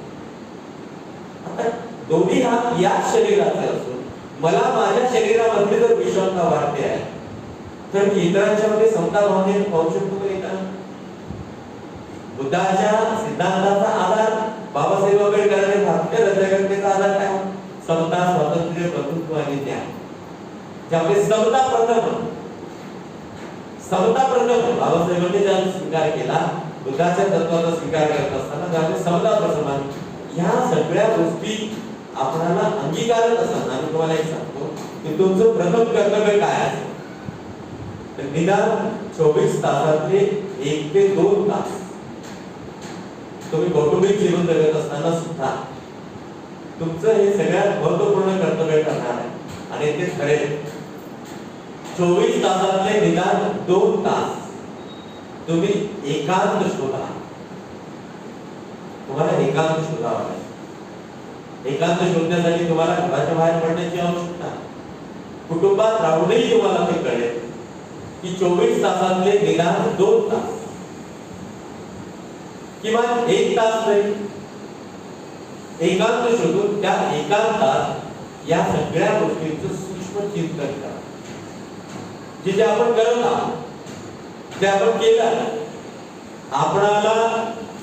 आता दोन्ही हात याच शरीराचे असून मला माझ्या शरीरामध्ये जर विषमता वाटते आहे तर मी इतरांच्या मध्ये समता भावनेने पाहू शकतो का एका. बुद्धाच्या सिद्धांताचा आधार, बाबासाहेब आंबेडकरांनी भारतीय राज्यघटनेचा आधार काय, समता, स्वातंत्र्य, बंधुत्व आणि न्याय. ज्यामध्ये समता प्रथम, समता प्रथम बाबासाहेबांनी ज्या स्वीकार केला, बुद्धाच्या तत्वाचा स्वीकार करत असताना ज्यामध्ये समता प्रथम आहे. ह्या सगळ्या गोष्टी आपल्याला अंगीकारत असताना मी तुम्हाला एक सांगतो की तुमचं प्रथम कर्तव्य काय आहे. तर निदान 24 तासातले 1 ते 2 तास तुम्ही कौटुंबिक जीवन जगत असताना सुद्धा तुमचं हे सगळ्यात महत्त्वपूर्ण कर्तव्य करणार आहे. आणि ते ठरेल 24 तासातले निदान 2 तास तुम्ही एकांत शोधा. तुम्हाला एकांत शोधावा लागेल. एकांत शोधण्यासाठी तुम्हाला घराच्या बाहेर पडण्याची आवश्यकता, कुटुंबात राहूनही तुम्हाला ते कळेल की 24 तासातले निदान 2 तास किंवा 1 तास तरी एकांत शोधून त्या एकांतात या सगळ्या गोष्टींचं सूक्ष्म चिंतन करा. जे आपण करत आहोत, जे आपण केलं, आपणाला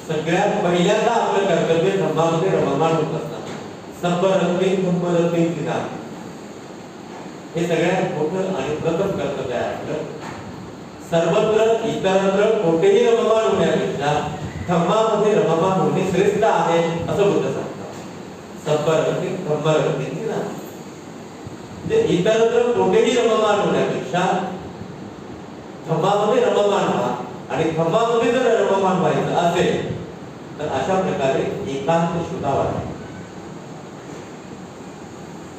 सगळ्यात पहिल्यांदा आपलं कर्तव्य धर्मामध्ये रममाण होत असतात. संपरते धम्मरते निदान हे सगळ्यात मोठं आणि प्रथम कर्तव्य आहे आपलं. सर्वत्र इतरत्र कोठेही रममाण होण्यापेक्षा धम्मामध्ये रममाण होणे श्रेष्ठ आहे असं बुद्ध सांगतात. संपरते धम्मरते निदान म्हणजे इतरत्र कोठेही रममाण होण्यापेक्षा धम्मामध्ये रममाण व्हा. आणि धम्मामध्ये जर रममाण व्हायचं असेल तर अशा प्रकारे एकांत शोधावा लागेल.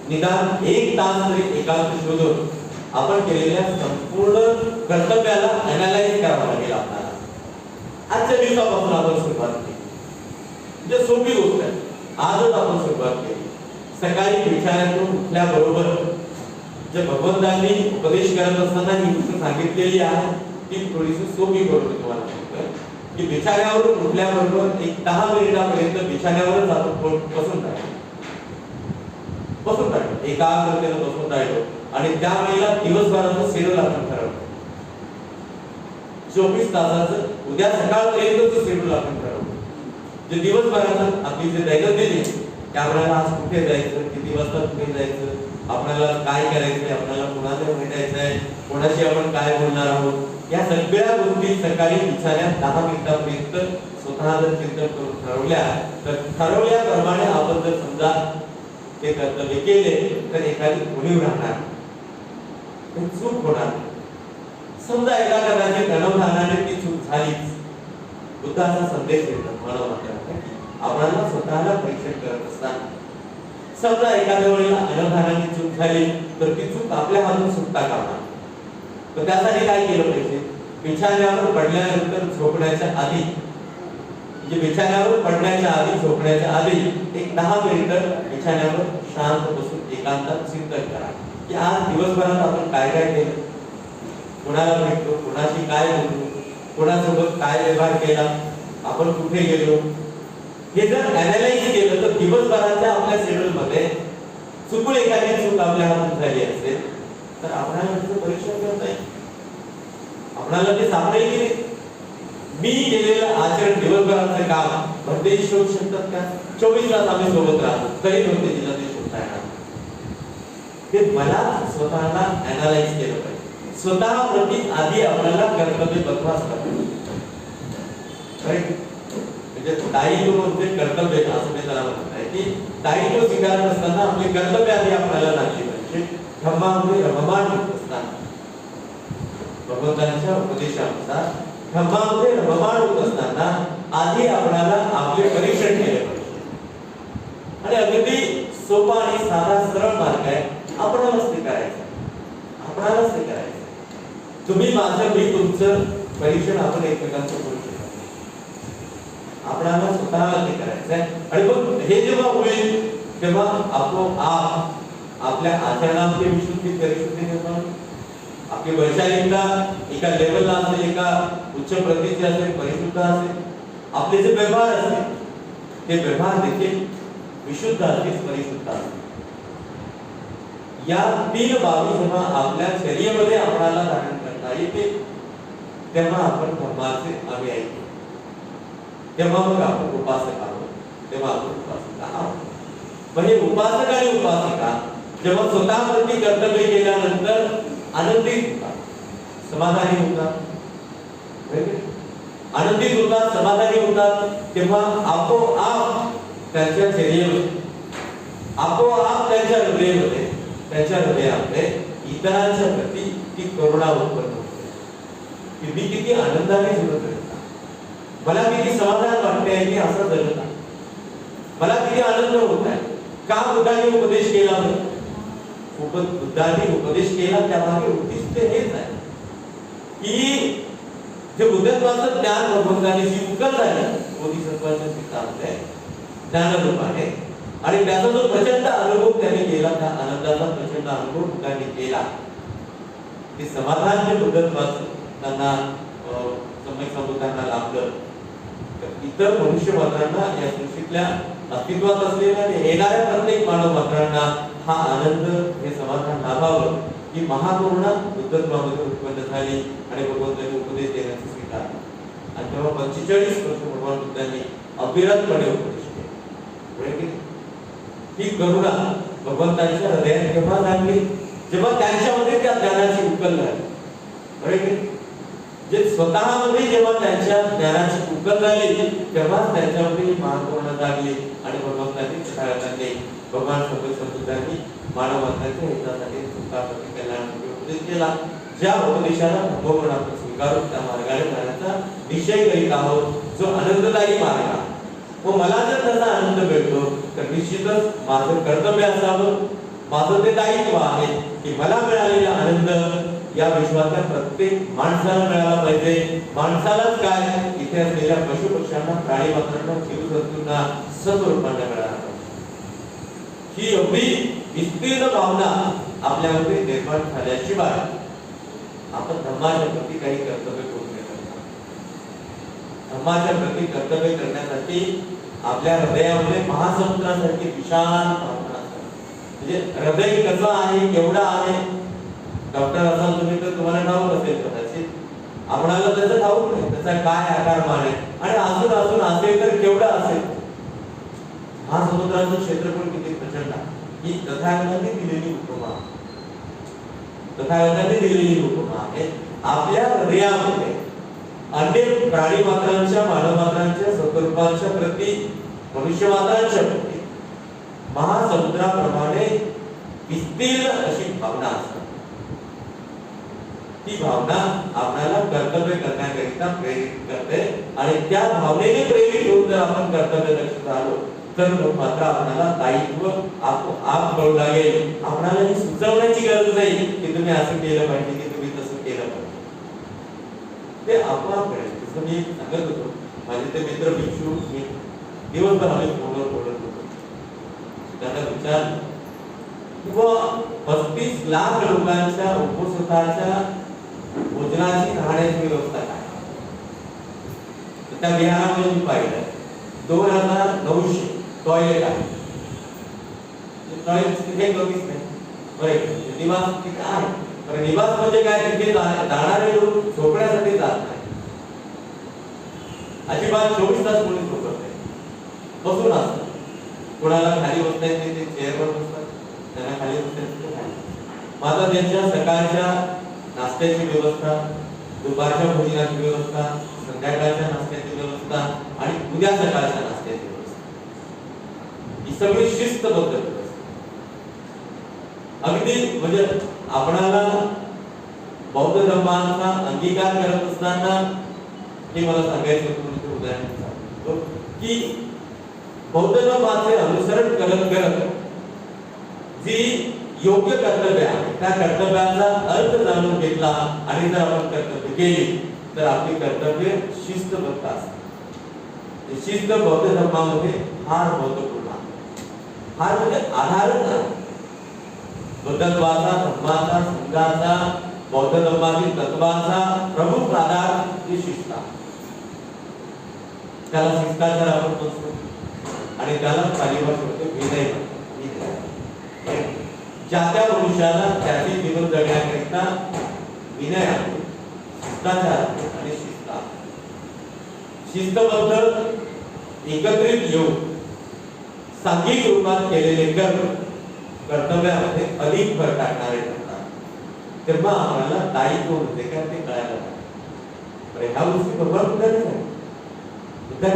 निदान 1 तास तरी एकांत शोधून आपण केलेल्या संपूर्ण कर्तव्याला अनालाइज करावं लागेल आपल्याला. आजच्या दिवसापासून आपण सुरुवात केली, म्हणजे सोपी गोष्ट आहे. आजच आपण सुरुवात केली. सकाळी विचारातून उठल्याबरोबर जे भगवंतांनी उपदेश करत असताना ही गोष्ट सांगितलेली आहे ती थोडीशी सोपी करून तुम्हाला सांगतोय की बिछाण्यावरून उठल्याबरोबर एक 10 मिनिटापर्यंत बिछाण्यावरच आपण बसून राहायचं. एकाग्रतेने बसून राहिलो आणि त्यावेळेला दिवसभराचं शेड्यूल आपण ठरवलं. 24 तासाचं उद्या सकाळपर्यंतचं शेड्यूल आपण ठरवलं. जे दिवसभराचं आपली जे दैनंदिन त्यावेळेला आज कुठे जायचं, किती वाजता कुठे जायचं, आपल्याला काय करायचंय, आपल्याला कोणाला भेटायचंय, कोणाशी आपण काय बोलणार आहोत, या सगळ्या गोष्टी सकाळी बिछाण्यात 10 मिनिटापर्यंत स्वतः जर चिंतन करून ठरवल्या तर ठरवल्याप्रमाणे आपण जर समजा ते कर्तव्य केले तर एखादी उणीव राहणार, चूक होणार. समजा एका कदाचित अनवधानाने ती चूक झालीच. बुद्धाचा संदेश देतो मला वाटतं की आपल्याला स्वतःला परीक्षण करत असताना समजा एखाद्या वेळेला अनवधानाने चूक झाली तर ती चूक आपल्या हातून सुटता कामा. तर त्यासाठी काय केलं पाहिजे? बिछाण्यावर पडल्यानंतर झोपण्याच्या आधी, म्हणजे बिछाण्यावर पडण्याच्या आधी झोपण्याच्या आधी एक 10 मिनिटं बिछाण्यावर शांत बसून एकांतात चिंतन करा की आज दिवसभरात आपण काय काय केलं, कोणाला भेटलो, कोणाशी काय बोललो, कोणासोबत काय व्यवहार केला, आपण कुठे गेलो. हे जर अनालाइज केलं तर दिवसभराच्या आपल्या शेड्यूल मध्ये चुकून एखादी चूक आपल्या हातून झाली असेल तर आपल्याला त्याचं परीक्षण करता येईल. आपल्याला ते सापडेल की मी केलेलं आचरण दिवसभराचं काम भरते शोधू शकतात का? 24 तास आम्ही सोबत राहतो तरी भरते तिला ते शोधता येणार. ते मला स्वतःला अनालाइज केलं पाहिजे. स्वतः प्रति आधी आपल्याला कर्तव्य बघावंच लागेल. म्हणजे दायित्व म्हणजे कर्तव्य असं मी त्याला म्हणत आहे की दायित्व स्वीकारत असताना आपले कर्तव्य आधी आपल्याला लागले पाहिजे. धम्मामध्ये रममाण होत असताना भगवंतांच्या उपदेशानुसार धम्मामध्ये रममाण होत असताना आधी आपल्याला आपले परीक्षण केले पाहिजे. आणि अगदी सोपा आणि साधा सरळ मार्ग आहे. आपणालाच ते करायचं, आपणालाच ते करायचं. तुम्ही माझं, मी तुमचं परीक्षण आपण एकमेकांचं करू शकतो. आपल्याला स्वतःला ते करायचंय. आणि मग हे जेव्हा होईल तेव्हा आपोआप आपल्या आचरणामध्ये विशुद्धी परिशुद्धी निर्माण, आपली वैचारिकता एका लेवलला असेल, एका उच्च प्रतीची असेल, परिशुद्ध असेल. आपले जे व्यवहार असतील ते व्यवहार देखील विशुद्ध असतील, परिशुद्ध असतील. या 3 बाबी जेव्हा आपल्या शरीरामध्ये आपल्याला धारण करता येते तेव्हा आपण धर्माचे अनुयायी, तेव्हा मग आपण उपासक आहोत, तेव्हा आपण उपासिका आहोत. म्हणजे उपासक आणि उपासिका जेव्हा स्वतःवरती कर्तव्य केल्यानंतर आनंदित होतात, समाधानी होतात, आनंदित होतात, समाधानी होतात, तेव्हा आपोआप त्यांच्या शरीरामध्ये, आपोआप त्यांच्या हृदयामध्ये, त्यांच्या हृदयामध्ये इतरांच्या प्रती ती करुणा उत्पन्न होते की मी किती आनंदाने जगत आहे, मला किती समाधान वाटते की असं जगत आहे, मला किती आनंद होत आहे. का बुद्धाने उपदेश केला? बुद्धाने उपदेश केला त्यामागे उद्दिष्ट हेच आहे की जे बुद्धत्वाचं ज्ञान भगवंताने जी उकल झाली बोधिसत्वाच्या चित्तामध्ये ज्ञानरूपाने, आणि त्याचा जो प्रचंड अनुभव त्याने केला, त्या आनंदाचा प्रचंड अनुभव बुद्धाने केला. ते समाधान जे बुद्धत्वाचं त्यांना सम्यक संबोधताना लाभलं, इतर मनुष्य मात्रांना या सृष्टीतल्या अस्तित्वात असलेल्या आणि येणाऱ्या प्रत्येक मानव मात्रांना हा आनंद, हे समाधान लाभावं ही महाकरुणा बुद्धत्वामध्ये उत्पन्न झाली आणि भगवंतांनी उपदेश देण्याचा स्वीकार. आणि तेव्हा 45 वर्ष भगवान बुद्धांनी अविरतपणे उपदेश केले. ही करुणा भगवंतांच्या हृदयात केव्हा जागली? जेव्हा त्यांच्यामध्ये त्या ज्ञानाची उकल झाली. जे स्वतःमध्ये जेव्हा त्यांच्या ज्ञानाची उकल झाली तेव्हाच त्यांच्यामध्ये महाकरुणा जागली आणि भगवंतांनी छायाकांनी भगवान बुद्धांनी मानवाच्या हितासाठी सुखासाठी कल्याणासाठी उपदेश केला. ज्या उपदेशाला भगवंत आपण स्वीकारून त्या मार्गाने जाण्याचा निश्चय करीत आहोत, जो आनंददायी मार्ग आहे. व मला जर त्याचा आनंद मिळतो तर निश्चितच माझं कर्तव्य असावं, माझं ते दायित्व आहे की मला मिळालेला आनंद या विश्वातल्या प्रत्येक माणसाला मिळाला पाहिजे. माणसालाच काय, इथे असलेल्या पशु पक्ष्यांना, प्राणी मात्रांना, जीवजंतूंना, सर्व रूपांना मिळाला पाहिजे. ही एवढी विस्तीर्ण भावना आपल्यामध्ये निर्माण झाल्याशिवाय आपण धर्माच्या प्रती काही कर्तव्य करू शकत नाही. धर्माच्या प्रती कर्तव्य करण्यासाठी आपल्या हृदयामध्ये महासमुद्रासारखी विशाल भावना असतात. म्हणजे हृदय कसं आहे, केवढं आहे, डॉक्टर असाल तुम्ही तर तुम्हाला ठाऊक असेल कदाचित, आपणाला त्याचं ठाऊक नाही त्याचा काय आकारमान आहे, आणि असून असून असेल तर केवढं असेल. महासमुद्राचं क्षेत्रफळ किती प्रचंड आहे. ही तथागतांनी दिलेली उपमा, तथागतांनी दिलेली उपमा आहे. आपल्या हृदयामध्ये अनेक प्राणी मात्रांच्या, मानव मात्रांच्या, सत्वरूपांच्या प्रती, मनुष्य मात्रांच्या प्रती महासमुद्राप्रमाणे विस्तीर्ण अशी भावना असते. ती भावना आपल्याला कर्तव्य करण्याकरिता प्रेरित करते, आणि त्या भावनेने प्रेरित होऊन जर आपण कर्तव्य लक्षात आलो तर मात्र आपल्याला दायित्व आप कळू लागेल. आपल्याला हे सुचवण्याची गरज नाही की तुम्ही असं केलं पाहिजे, की तुम्ही तसं केलं पाहिजे. ते आपोआप कळेल. जसं मी सांगत होतो, माझे ते मित्र भिक्षू, मी दिवसभर आम्ही फोनवर बोलत होतो. त्यांना विचारलं किंवा 35 लाख लोकांच्या उपस्थिताच्या भोजनाची, राहण्याची व्यवस्था काय. त्या बिहारामध्ये मी पाहिलं 2900 टॉयलेट आहे. टॉयलेट तिथे कमीच नाही. बरं, निवास तिथे आहे. बरं, निवास म्हणजे काय, तिथे जाणारे लोक झोपण्यासाठी जात नाही. अजिबात 24 तास कोणी झोपत नाही, बसून असतात. कोणाला खाली बसता येत नाही, ते चेअरवर बसतात, त्यांना खाली बसता येत नाही. माझा त्यांच्या सकाळच्या नाश्त्याची व्यवस्था, दुपारच्या भोजनाची व्यवस्था, संध्याकाळच्या नाश्त्याची व्यवस्था आणि उद्या सकाळच्या नाश्त्याची व्यवस्था, ही सगळी शिस्तबद्ध व्यवस्था. अगदी म्हणजे आपणाला बौद्ध धर्माचा अंगीकार करत असताना हे मला सांगायचं होतं, उदाहरण सांगतो की बौद्ध धर्माचे अनुसरण करत करत जी योग्य कर्तव्य आहे, त्या कर्तव्याचा अर्थ जाणून घेतला आणि जर आपण कर्तव्य केली तर आपली कर्तव्य शिस्तबद्ध असते. शिस्त बौद्ध धर्मामध्ये फार महत्वपूर्ण आहे. फार म्हणजे आधारच आहे. बुद्धत्वाचा, धर्माचा, संघाचा, बौद्ध धर्मातील तत्वाचा प्रमुख आधार ही शिस्त आहे. त्याला शिष्टाचार आपण म्हणतो आणि त्याला पाली भाषेमध्ये विनय म्हणतात. ज्या त्या मनुष्याला त्याचे जीवन जगण्याकरिता विनय आहे, शिष्टाचार आहे आणि शिस्त आहे. शिस्तबद्ध एकत्रित येऊन सांघिक रूपात केलेले कर्म कर्तव्यामध्ये अधिक भर टाकणारे ठरतात. तेव्हा आम्हाला दायित्व होते का ते कळायला लागते. ह्या गोष्टी भगवान बुद्धांनी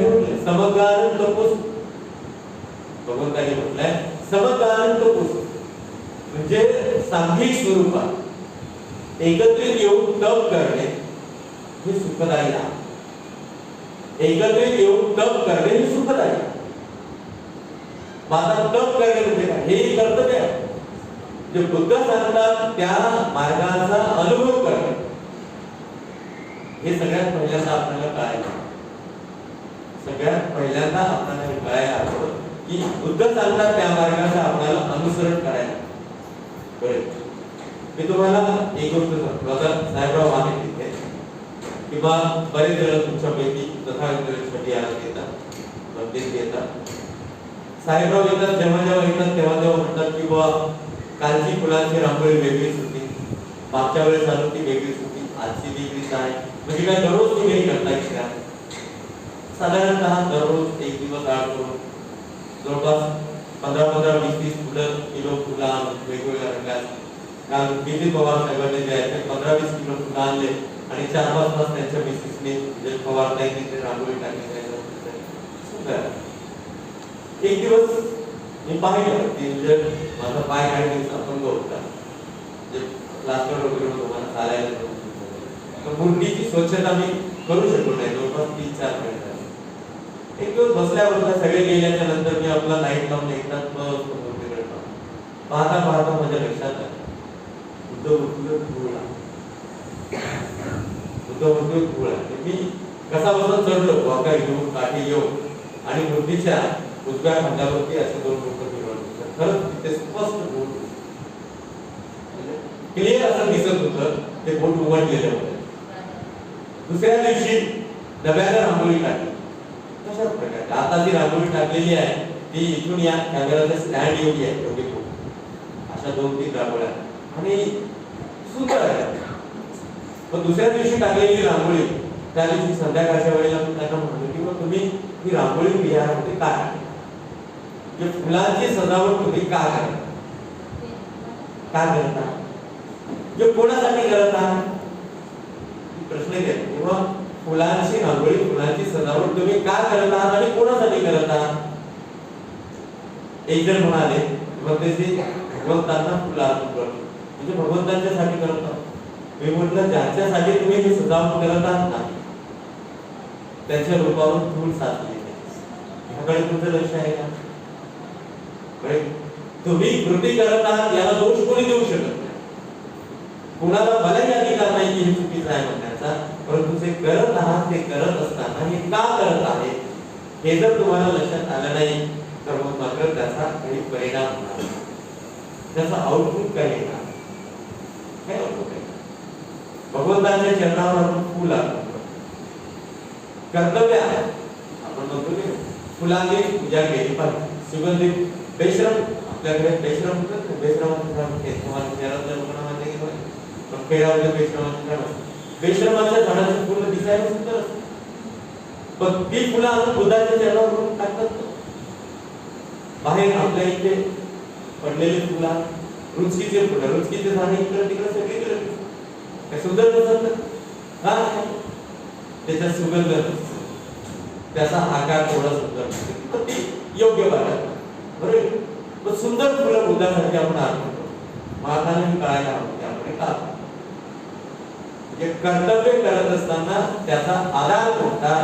म्हटलंय, समगानंद पोस. भगवंतांनी म्हटलंय समगानंद पोस, म्हणजे सांघिक स्वरूपात एकत्रित येऊन तप करणे हे सुखदायी आहे. एकत्रित येऊन तप करणे हे सुखदायी आहे. माझा तप करणे म्हणजे काय, हे कर्तव्य आहे. जे बुद्ध सांगतात त्या मार्गाचा अनुभव करणे हे सगळ्यात पहिल्यांदा आपल्याला कळायला, सगळ्यात पहिल्यांदा आपल्याला हे कळायला हवं की बुद्ध सांगतात त्या मार्गाचं आपल्याला अनुसरण करायला. मी तुम्हाला एक गोष्ट सांगतो. आता साहेबराव आहे तिथे किंवा बरेच जण तुमच्यापैकी तथागतांसाठी येतात, मंदिर येतात. साहेबराव येतात, जेव्हा जेव्हा येतात तेव्हा तेव्हा म्हणतात की बाबा कालची फुलांची रांगोळी वेगळीच होती, मागच्या वेळेस आलो ती वेगळीच होती, आजची वेगळीच आहे. म्हणजे काय दररोज तुम्ही हे करताय का? साधारणतः दररोज एक दिवस आड करून जवळपास 15-20 फुलं किलो फुलं वेगवेगळ्या रंगात. काल बिजली पवार साहेबांनी जे आहे 15-20 किलो फुलं आणले आणि 4-5 तास त्यांच्या मिसेसने जे पवार ताईंनी ते रांगोळी टाकली. एक दिवस मी पाहिलं की म्हणजे माझा पाय काही दिवस अपंग होता, जे प्लास्टर वगैरे तुम्हाला चालायला, मूर्तीची स्वच्छता मी करू शकलो नाही. जवळपास 3-4 महिने झाले. एक दिवस बसल्या बसल्या सगळे गेल्याच्या नंतर मी आपला लाईट लावून एकदाच मूर्तीकडे पाहता पाहता माझ्या लक्षात आलं बुद्ध बोलतोय धूळ मी कसा बसून चढलो वाका घेऊन काठी घेऊन आणि बुद्धीच्या उजव्या खांद्यावरती असे दोन बोट फिरवले. खरंच तिथे स्पष्ट बोट क्लिअर असं दिसत होतं ते बोट उघडलेलं होतं. दुसऱ्या दिवशी डब्याला रांगोळी काढली. तशाच प्रकारे आता जी रांगोळी टाकलेली आहे ती इथून या कॅमेराचा स्टँड एवढी आहे एवढी अशा 2-3 रांगोळ्या आणि सुंदर आहे. पण दुसऱ्या दिवशी टाकलेली रांगोळी त्या दिवशी संध्याकाळच्या वेळेला मी त्यांना म्हटलं की मग तुम्ही ही रांगोळी विहारामध्ये का टाकली? फुलांची सजावट तुम्ही का करता? जे कोणासाठी करता? प्रश्न केला किंवा फुलांची रांगोळी फुलांची सजावट तुम्ही का करत आहात आणि कोणासाठी करत आहात? एक जण म्हणाले भगवंतांना फुलं अर्पण करतो म्हणजे भगवंतांच्यासाठी करत आहोत. मी म्हटलं ज्यांच्यासाठी तुम्ही ही सजावट करत आहात ना त्यांच्या रूपावर धूळ साचली ह्याकडे तुमचं लक्ष आहे का? तुम्ही कृती करत आहात याला दोष कोणी देऊ शकत नाही. कुणाला मलाही अधिकार नाही की हे चुकीचं आहे म्हणण्याचा, परंतु जे करत आहात ते करत असताना हे का करत आहे हे जर तुम्हाला लक्षात आलं नाही तर मग मात्र त्याचा काही परिणाम होणार, त्याचा आउटपुट काय येणार? काय आउटपुट आहे? भगवंताच्या चरणावर आपण फुल अर्पण कर्तव्य आहे. आपण म्हणतो की फुलांनी पूजा केली पाहिजे. सुगंधित बेशरम आपल्याकडे बेशरम बेशरमाच्या झाडाचं फुलं दिसायला सुंदर असतं, पण ती फुलं आपण बुद्धाच्या चरणावर टाकतात. बाहेर आपल्या इथे पडलेली फुलं रुचकीचे फुलं रुचकीचे झाडे इकडे तिकडे सगळीकडे काय सुंदर दिसतात ना? त्याचा सुगंध त्याचा आकार थोडा सुंदर ती योग्य वाटत बरोबर. पण सुंदर फुलं बुद्धासाठी आपण अर्पण करतो. महात्माने कळायला हवं त्यामुळे का कर्तव्य करत असताना त्याचा आधार कोणता?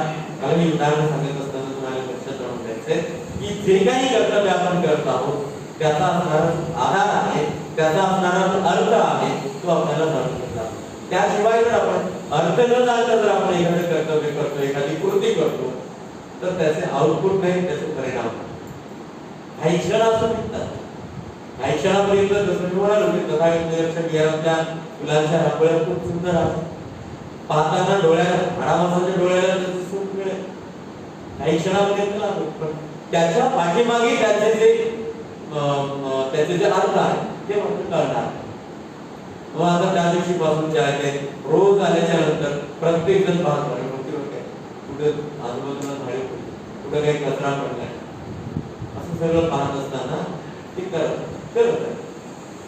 कारण मी उदाहरण सांगत असताना तुम्हाला लक्षात आणून द्यायचंय की जे काही कर्तव्य आपण करत आहोत त्याचा असणारा आधार आहे, त्याचा असणारा अर्थ आहे, तो आपल्याला जाणून घेतला. त्याशिवाय जर आपण अर्थ न जाणता जर आपण एखादे कर्तव्य करतो एखादी कृती करतो तर त्याचे आउटपुट नाही, त्याचे परिणाम काही क्षण असं निघतात. काही क्षणापर्यंत जसं मी म्हणालो की तथागत विहारातल्या फुलांच्या रांगोळ्या खूप सुंदर आहेत. पाहताना डोळ्याला हाडामासाच्या डोळ्याला त्याचं सुख मिळेल. काही क्षणापर्यंत लागतो, पण त्याच्या पाठीमागे त्याचे जे अर्थ आहे ते मात्र कळणार. मग आता त्या दिवशी पासून जे आहे ते रोज आल्याच्या नंतर प्रत्येक जण पाहत कुठे आजूबाजूला झाडे कुठे काही कचरा पडलाय असं सगळं पाहत असताना ते करत आहे.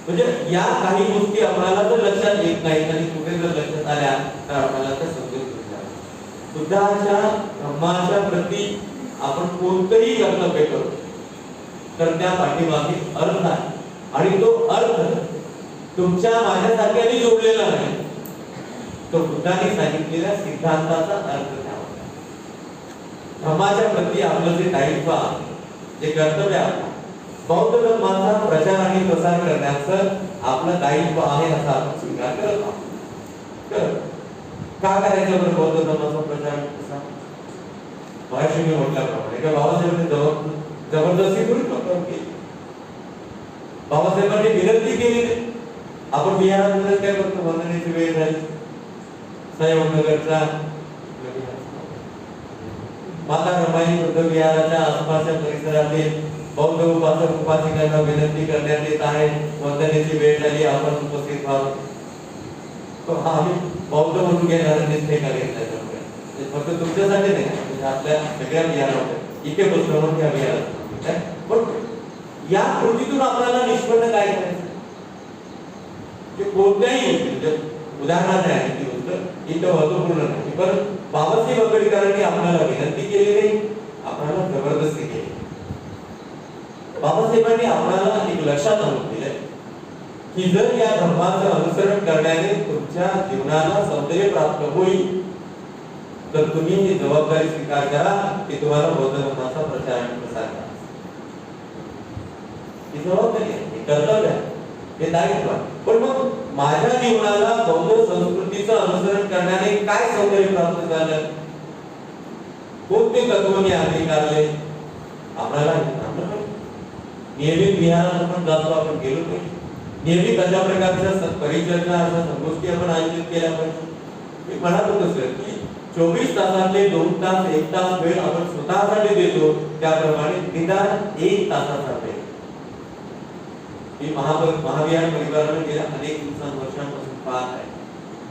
म्हणजे या काही गोष्टी आपल्याला जर लक्षात येत नाहीत आणि कुठे जर लक्षात आल्या तर आपल्याला त्या समजून घ्यायच्या. बुद्धाच्या धम्माच्या प्रती आपण कोणतंही कर्तव्य करतो तर त्या पाठीमागे अर्थ आहे आणि तो अर्थ तुमच्या माझ्यासारख्याने जोडलेला नाही, तो बुद्धाने सांगितलेल्या सिद्धांताचा अर्थ घ्यावा. धम्माच्या प्रती आपलं जे दायित्व आहे, जे कर्तव्य आहे, बौद्ध धर्माचा प्रचार आणि प्रसार करण्याचं आपलं दायित्व आहे असा आपण स्वीकार करत आहोत. का करायचं बरं बौद्ध धर्माचा प्रचार आणि प्रसार? मगाशी मी म्हटल्याप्रमाणे का बाबासाहेबांनी जबरदस्ती करून केली. बाबासाहेबांनी विनंती केली. आपण विहारात काय करतो? वंदनेची वेळ झाली, संयमनगरचा माता रमाई बुद्ध विहाराच्या आसपासच्या परिसरातील बौद्ध उपासक उपासिकांना विनंती करण्यात येत आहे, वंदनेची वेळ झाली, आपण उपस्थित व्हावं. आम्ही बौद्ध म्हणून घेणाऱ्यांनीच हे कार्य त्याच्यामुळे फक्त तुमच्यासाठी नाही, म्हणजे आपल्या सगळ्या विहारामध्ये इथे बसलो म्हणून या विहारात. पण या कृतीतून आपल्याला निष्पन्न काय करायचं? कोणत्याही गोष्टी उदाहरणार्थ आहे ती गोष्ट इथं महत्वपूर्ण नाही, पण बाबासाहेब आंबेडकरांनी आपल्याला विनंती केली नाही, आपल्याला जबरदस्ती केली. बाबासाहेबांनी आपल्याला एक लक्षात आणून दिलंय की जर या धर्माचं अनुसरण करण्याने तुमच्या जीवनाला सौंदर्य प्राप्त होईल तर तुम्ही ही जबाबदारी स्वीकार करा की तुम्हाला बौद्ध धर्माचा प्रचार आणि प्रसार करा. ही जबाबदारी आहे, हे कर्तव्य आहे, हे दायित्व आहे. पण मग माझ्या जीवनाला बौद्ध संस्कृतीचं अनुसरण करण्याने काय सौंदर्य प्राप्त झालं, कोणते तत्व मी अंगीकारले, आपल्याला नियमित विहारात आपण जातो, आपण गेलो पाहिजे. नियमित अशा प्रकारच्या परिचर्या अशा संगोष्ठी आपण आयोजित केल्या पाहिजे. मी म्हणत होतो सर की 24 तासातले 2 तास 1 तास वेळ आपण स्वतःसाठी देतो, त्याप्रमाणे निदान 1 तासाचा वेळ मी महाविहार परिवाराने गेल्या अनेक वर्षांपासून पाहत आहे.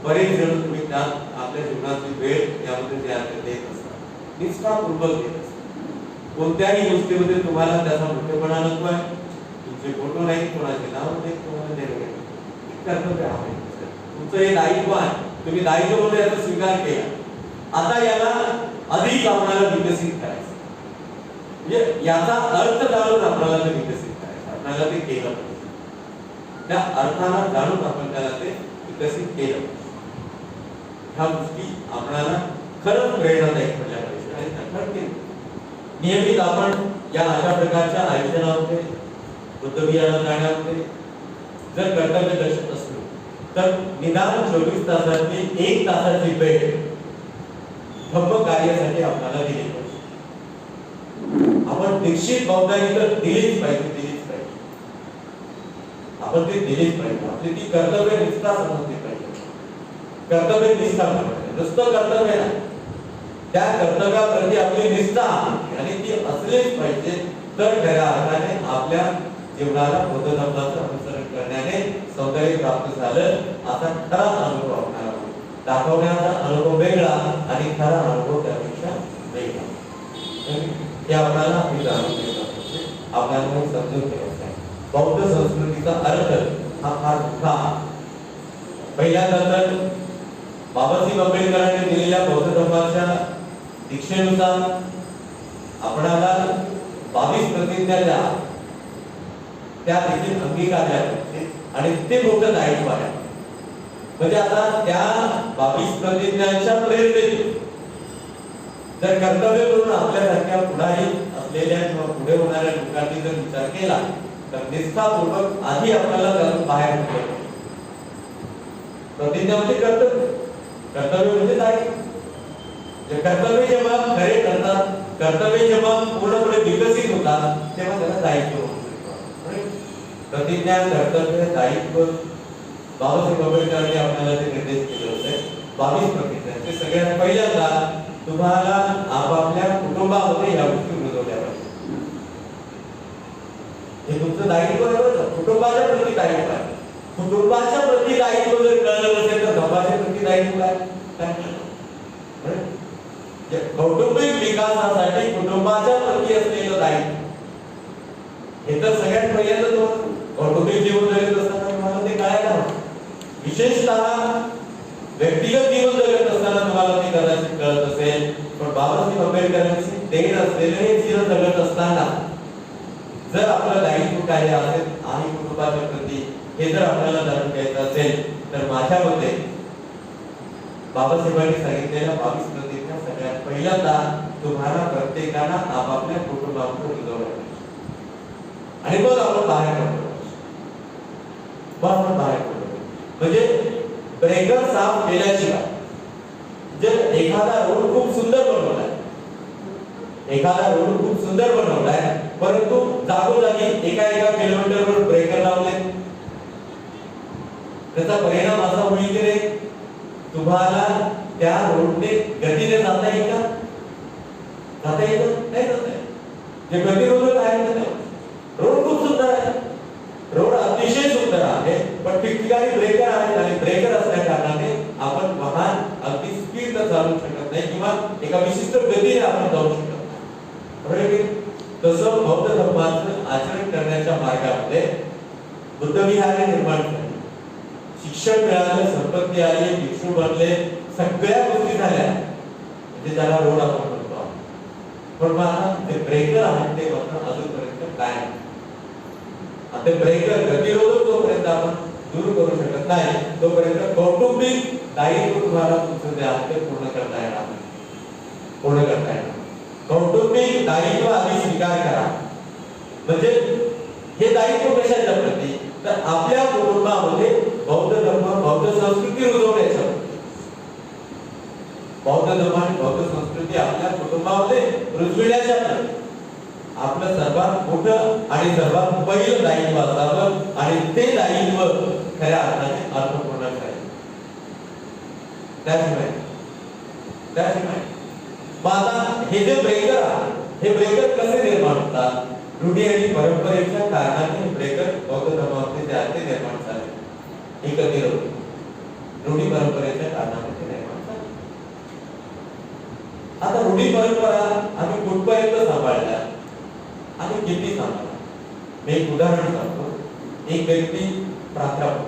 बरेच जण तुम्ही त्यात आपल्या जीवनाची वेळ यामध्ये तयार देत असतात, निष्ठापूर्वक देत असतात. कोणत्याही गोष्टीमध्ये तुम्हाला त्याचा मोठेपणा नको आहे, तुमचे फोटो नाही, कोणाचे नाव नाही, कोणाला देणे कर्तव्य आहे. तुमचं हे दायित्व आहे, तुम्ही दायित्व म्हणून याचा स्वीकार केला. आता याला अधिक आपल्याला विकसित करायचं, म्हणजे याचा अर्थ जाणून आपल्याला ते विकसित करायचं, आपल्याला ते केलं पाहिजे. त्या अर्थाला जाणून आपण त्याला ते विकसित केलं पाहिजे. ह्या गोष्टी आपल्याला खरंच प्रेरणादायक ठरल्या पाहिजे आणि त्या ठरतील. नियमित आपण या अशा प्रकारच्या आयोजनामध्ये बुद्धविहारात जाण्यामध्ये जर कर्तव्य दर्शक असलो तर निदान 24 तासाची 1 तासाची वेळ धम्म कार्यासाठी आपल्याला दिली पाहिजे. आपण दीक्षित बौद्धांनी तर दिलीच पाहिजे. आपण ते दिलीच पाहिजे. आपली ती कर्तव्य निष्ठा समजली पाहिजे. कर्तव्य निष्ठा पाहिजे, नुसतं कर्तव्य नाही, त्या कर्तव्याप्रती आपली निष्ठा आणि ती असलीच पाहिजे. तर खऱ्या अर्थाने आपल्या जीवनाला बौद्ध धर्माचं अनुसरण करण्याने सौंदर्य प्राप्त झालं असा खरा अनुभव आपल्याला दाखवण्याचा अनुभव वेगळा आणि खरा अनुभव त्यापेक्षा वेगळा. हे आपल्याला आम्ही जाणून घेतो, आपल्याला समजून घ्यायचं आहे. बौद्ध संस्कृतीचा अर्थ हा फार मोठा. पहिल्यांदा तर बाबासाहेब आंबेडकरांनी दिलेल्या बौद्ध धर्माच्या दीक्षेनुसार आपणाला 22 प्रतिज्ञा त्या देखील अंगीकारल्या आणि ते मोठं दायित्व आहे. म्हणजे आता त्या 22 प्रतिज्ञांच्या प्रेरणेतून जर कर्तव्य करून आपल्यासारख्या पुढारी असलेल्या किंवा पुढे होणाऱ्या लोकांनी जर विचार केला तर निष्ठापूर्वक आधी आपल्याला त्यातून बाहेर पडलं. प्रतिज्ञा म्हणजे कर्तव्य, कर्तव्य म्हणजे दायित्व. कर्तव्य जेव्हा खरे करतात, कर्तव्य जेव्हा पूर्णपणे विकसित होतात, तेव्हा त्याला दायित्व होतं. प्रतिज्ञा, कर्तव्य, दायित्व बाबासाहेब आंबेडकरांनी आपल्याला ते निर्देश केले होते. 22 प्रतिज्ञा. सगळ्यात पहिल्यांदा तुम्हाला आपापल्या कुटुंबामध्ये या गोष्टी रुजवल्या पाहिजे. हे तुमचं दायित्व आहे बरं, कुटुंबाच्या प्रती दायित्व आहे. कुटुंबाच्या प्रती दायित्व जर कळलं नसेल तर धर्माच्या प्रती दायित्व काय? कौटुंबिक विकासासाठी कुटुंबाच्या प्रती असलेलं दायित्व हे तर सगळ्यात पहिल्यांदा तुम्हाला कौटुंबिक जीवन जगत असताना तुम्हाला ते कळायला हवं. विशेषतः व्यक्तिगत जीवन जगत असताना तुम्हाला ते कदाचित कळत असेल, पण बाबासाहेब आंबेडकरांची देण असलेले हे जीवन जगत असताना जर आपलं दायित्व काय असेल आणि कुटुंबाच्या प्रती हे जर आपल्याला जाणून घ्यायचं असेल तर माझ्या मते बाबासाहेबांनी सांगितलेल्या 22 प्रतिज्ञा सगळ्यात पहिल्यांदा तुम्हाला प्रत्येकाला आपापल्या कुटुंबामध्ये रुजवलं पाहिजे आणि मग आपण बाहेर पडतो. म्हणजे ब्रेकर साफ केल्याशिवाय जर एखादा रोड खूप सुंदर बनवलाय, परंतु जागोजागी एका किलोमीटरवर ब्रेकर लावले, त्याचा परिणाम असा होईल की रे तुम्हाला त्या रोडने गतीने जाता येईल का? जाता येतं नाही जाता येत. जे गतिरोधक आहे रोड खूप सुंदर आहे, रोड अतिशय सुंदर आहे, पण ठिकठिकाणी ब्रेकर आहेत आणि ब्रेकर असल्या कारणाने आपण वाहन अगदी स्पीड चालवू शकत नाही किंवा एका विशिष्ट गतीने आपण जाऊ शकत नाही. तसं बौद्ध धर्माचं आचरण करण्याच्या मार्गामध्ये बुद्धविहारे निर्माण झाली, शिक्षण मिळालं, संपत्ती आली, भिक्षू बनले, सगळ्या गोष्टी झाल्या, म्हणजे ज्याला रोड आपण म्हणतो. पण मग ते ब्रेकर आहेत ते मात्र अजूनपर्यंत काय ते ब्रेकर गतिरोधक जोपर्यंत आपण दूर करू शकत नाही तोपर्यंत कौटुंबिक दायित्व तुम्हाला तुमचं जे आहे ते पूर्ण करता येणार. कौटुंबिक दायित्व आधी स्वीकार करा. म्हणजे हे दायित्व कशाच्या प्रती तर आपल्या कुटुंबामध्ये बौद्ध धर्म बौद्ध संस्कृती रुजवण्याच्या बौद्ध धर्म आणि बौद्ध संस्कृती आपल्या कुटुंबामध्ये रुजविण्याच्या आपलं सर्वात मोठं आणि सर्वात पहिलं दायित्व असावं आणि ते दायित्व खऱ्या अर्थाने अर्थपूर्ण करायचं. त्याशिवाय आता हे जे ब्रेकर आहे, हे ब्रेकर कसे निर्माण होतात? रूढी आणि परंपरेच्या कारणाने ब्रेकर बौद्ध धर्मामध्ये जे आहे ते निर्माण झाले. एकत्रित रूढी परंपरेच्या कारणाने ते निर्माण झाले. आता रूढी परंपरा आम्ही कुठपर्यंत सांभाळल्या आणि किती सांभाळल्या? मी एक उदाहरण सांगतो. एक व्यक्ती प्राध्यापक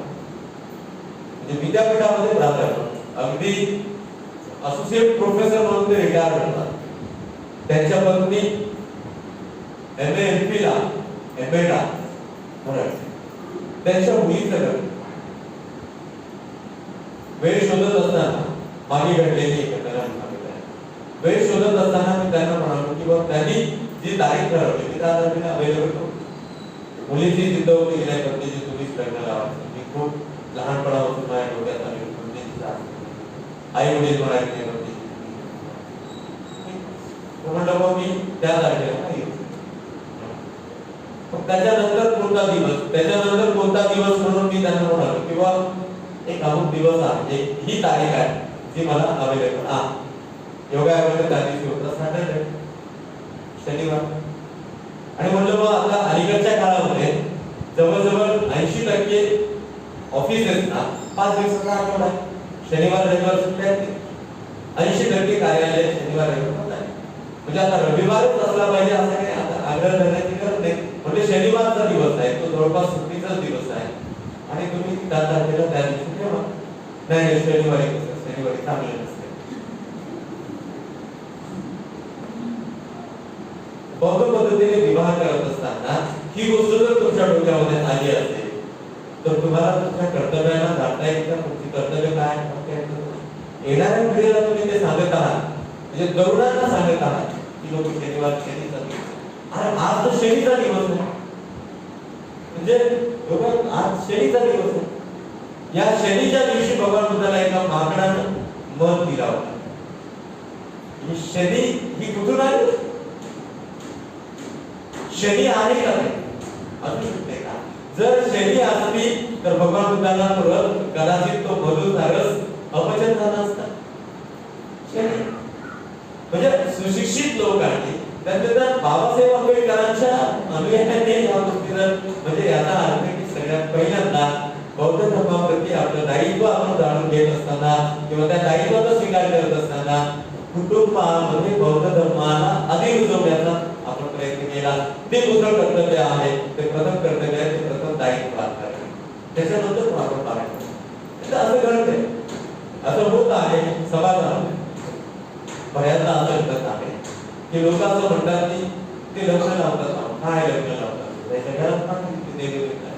म्हणजे विद्यापीठामध्ये प्राध्यापक अगदी असोसिएट प्रोफेसर म्हणून ते रिटायर होतात. त्यांच्या पत्नी MA MP ला MA ला त्यांच्या मुलीचं लग्न वेळ शोधत असताना मागे घडलेली एक घटना वेळ शोधत असताना मी त्यांना म्हणालो की बाबा त्यांनी जी तारीख ठरवली ती त्या तारखेला अवेलेबल होती. मुलीची जिद्द होती की नाही पत्नीची तुम्हीच लग्न लावायचं. मी खूप लहानपणापासून माझ्या डोक्यात आली आई वडील म्हणायचे म्हटलं मग मी त्या तारखेला नाही. त्याच्यानंतर कोणता दिवस म्हणून मी त्यांना म्हणालो किंवा एक अमुक दिवस आहे, ही तारीख आहे जी मला अवेलेबल आहे. योगायोगाने त्या दिवशी होता सॅटर्डे शनिवार. आणि म्हणलं मग आता अलीकडच्या काळामध्ये जवळजवळ 80% ऑफिसेसना 5 दिवसाचा आठवडा आहे. शनिवार रविवार सुट्ट्या आहेत. 80% कार्यालय शनिवार रविवार आहे. म्हणजे आता रविवारच असला पाहिजे असं काही आता आग्रह धरण्याची गरज नाही. म्हणजे शनिवारचा दिवस आहे तो जवळपास सुट्टीचाच दिवस आहे आणि तुम्ही त्या तारखेला त्या दिवशी ठेवा. नाही शनिवारी चांगले नसते. बौद्ध पद्धतीने विवाह करत असताना ही गोष्ट जर तुमच्या डोक्यामध्ये आली असेल तर तुम्हाला तुमच्या कर्तव्याला जाता येईल का? तुमची कर्तव्य काय येणाऱ्या पिढीला तुम्ही ते सांगत आहात, म्हणजे तरुणांना सांगत आहात की लोक शनिवार शनीचा दिवस. अरे आज तर शनीचा दिवस आहे, म्हणजे आज शनीचा दिवस आहे. या शनीच्या दिवशी भगवान बुद्धाला एका माकडानं मध दिला होता. ही शनी ही कुठून आली? शनी आहे का नाही असू शकते का? जर शनी असती तर भगवान बुद्धाला कदाचित तो मधूचा रस अपचन झाला असता. शनी म्हणजे सुशिक्षित लोक आहेत त्यांचे तर बाबासाहेब आंबेडकरांच्या अनुयायांनी या गोष्टीला म्हणजे याचा अर्थ की सगळ्यात पहिल्यांदा बौद्ध धर्माप्रती आपलं दायित्व आपण जाणून घेत असताना किंवा त्या दायित्वाचा स्वीकार करत असताना कुटुंबामध्ये बौद्ध धर्माला अधिक रुजवण्याचा आपण प्रयत्न केला. ते दुसरं कर्तव्य आहे, ते प्रथम कर्तव्य आहे, ते प्रथम दायित्व पार करणे. त्याच्यानंतर आपण पार करतो. असं घडतंय, असं होत आहे समाजामध्ये. बऱ्याचदा असं घडत आहे की लोक असं म्हणतात की ते लग्न लावतात. काय लग्न लावतात? त्याच्या घरात ते देवी देवता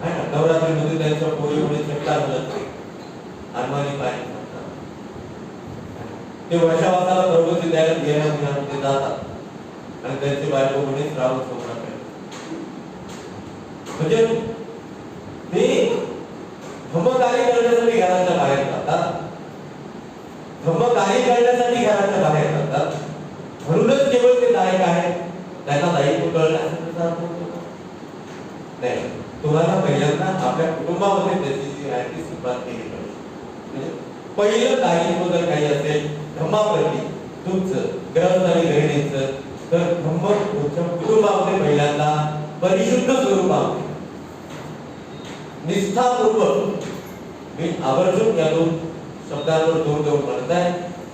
आहे ना. नवरात्रीमध्ये त्यांच्या पोळीमुळे चट्टा घालत आरमानी पाय ते वर्षावासाला प्रवृत्ती द्यायला घेण्यामध्ये जातात आणि त्यांची बायको म्हणे श्रावण सोमवार म्हणजे ते धर्मकार्य करण्यासाठी घराच्या बाहेर जातात. धर्मकार्य करण्यासाठी घराच्या बाहेर जातात म्हणूनच केवळ ते दायक आहे त्यांना दायित्व कळण्याचा नाही. तुम्हाला पहिल्यांदा आपल्या कुटुंबामध्ये त्याची जी आहे ती सुरुवात केली पाहिजे. म्हणजे पहिलं दायित्व जर काही असेल धर्माप्रती तुमचं ग्रहस्थ आणि गृहिणींचं तर धर्म तुमच्या कुटुंबामध्ये पहिल्यांदा परिशुद्ध स्वरूपामध्ये निष्ठापूर्वक मी आवर्जून या दोन शब्दांवर जोर देऊन म्हणत आहे.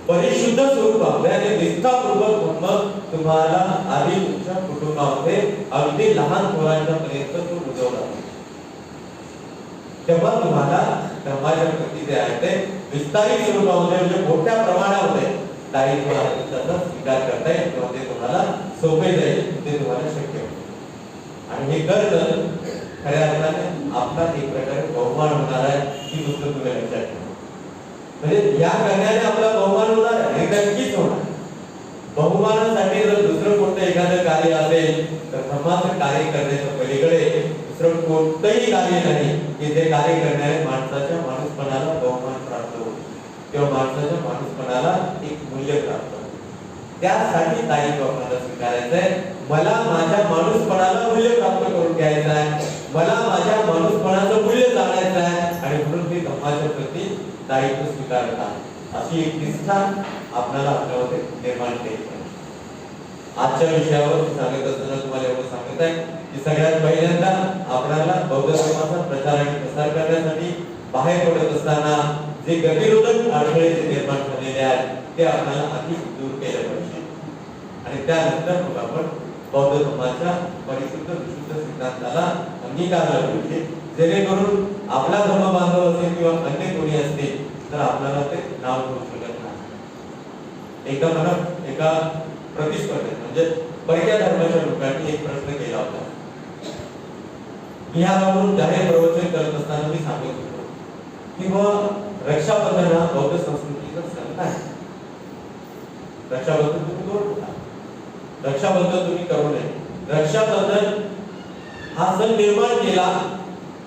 परिशुद्ध स्वरूपामध्ये आणि निष्ठापूर्वक धर्म तुम्हाला आधी तुमच्या कुटुंबामध्ये अगदी लहान मुलांच्या पर्यंत तो रुजवला तेव्हा तुम्हाला धर्माच्या प्रती जे आहे ते विस्तारित स्वरूपामध्ये म्हणजे मोठ्या प्रमाणामध्ये दायित्व त्याचा स्वीकार करता येईल किंवा ते तुम्हाला सोपे जाईल, ते तुम्हाला शक्य होईल. आणि हे करणं खऱ्या अर्थाने आपला एक प्रकारे बहुमान होणार आहे ही गोष्ट तुम्ही लक्षात ठेवा. म्हणजे या करण्याने आपला बहुमान होणार आहे हे नक्कीच होणार. बहुमानासाठी जर दुसरं कोणतं एखादं कार्य असेल तर धर्माचं कार्य करण्याच्या पलीकडे दुसरं कोणतंही कार्य नाही की ते कार्य करणाऱ्या माणसाच्या माणूसपणाला बहुमान प्राप्त होईल किंवा माणसाच्या माणूसपणाला एक मूल्य प्राप्त होईल. त्यासाठी दायित्व आपल्याला स्वीकारायचं आहे. मला माझ्या माणूसपणाला मूल्य प्राप्त करून घ्यायचं आहे, मला माझ्या माणूसपणाचं मूल्य जाणायचं आहे आणि म्हणून मी धम्माच्या प्रती दायित्व स्वीकारत आहे. अशी एक निष्ठा आपल्याला आपल्यामध्ये निर्माण केली पाहिजे. आजच्या विषयावर मी सांगत असताना तुम्हाला एवढं सांगत आहे की सगळ्यात पहिल्यांदा आपल्याला बौद्ध धर्माचा प्रचार आणि प्रसार करण्यासाठी बाहेर पडत असताना जे गतिरोधक अडथळे जे निर्माण झालेले आहेत ते आपल्याला आधी दूर केले पाहिजे आणि त्यानंतर मग आपण बौद्ध धर्माच्या परिशुद्ध विशुद्ध सिद्धांताला अंगीकारला पाहिजे, जेणेकरून आपला धर्म बांधव असेल किंवा अन्य कोणी असतील तर आपल्याला ते नाव करू शकत नाही. एका प्रतिस्पर्धेत म्हणजे परक्या धर्माच्या लोकांनी एक प्रश्न केला होता. बिहारवरून जाहीर प्रवचन करत असताना मी सांगत होतो की रक्षाबंधन हा बौद्ध संस्कृतीचा सण आहे. रक्षाबंधन तुम्ही करू नका, रक्षाबंधन तुम्ही करू नये. रक्षाबंधन हा सण निर्माण केला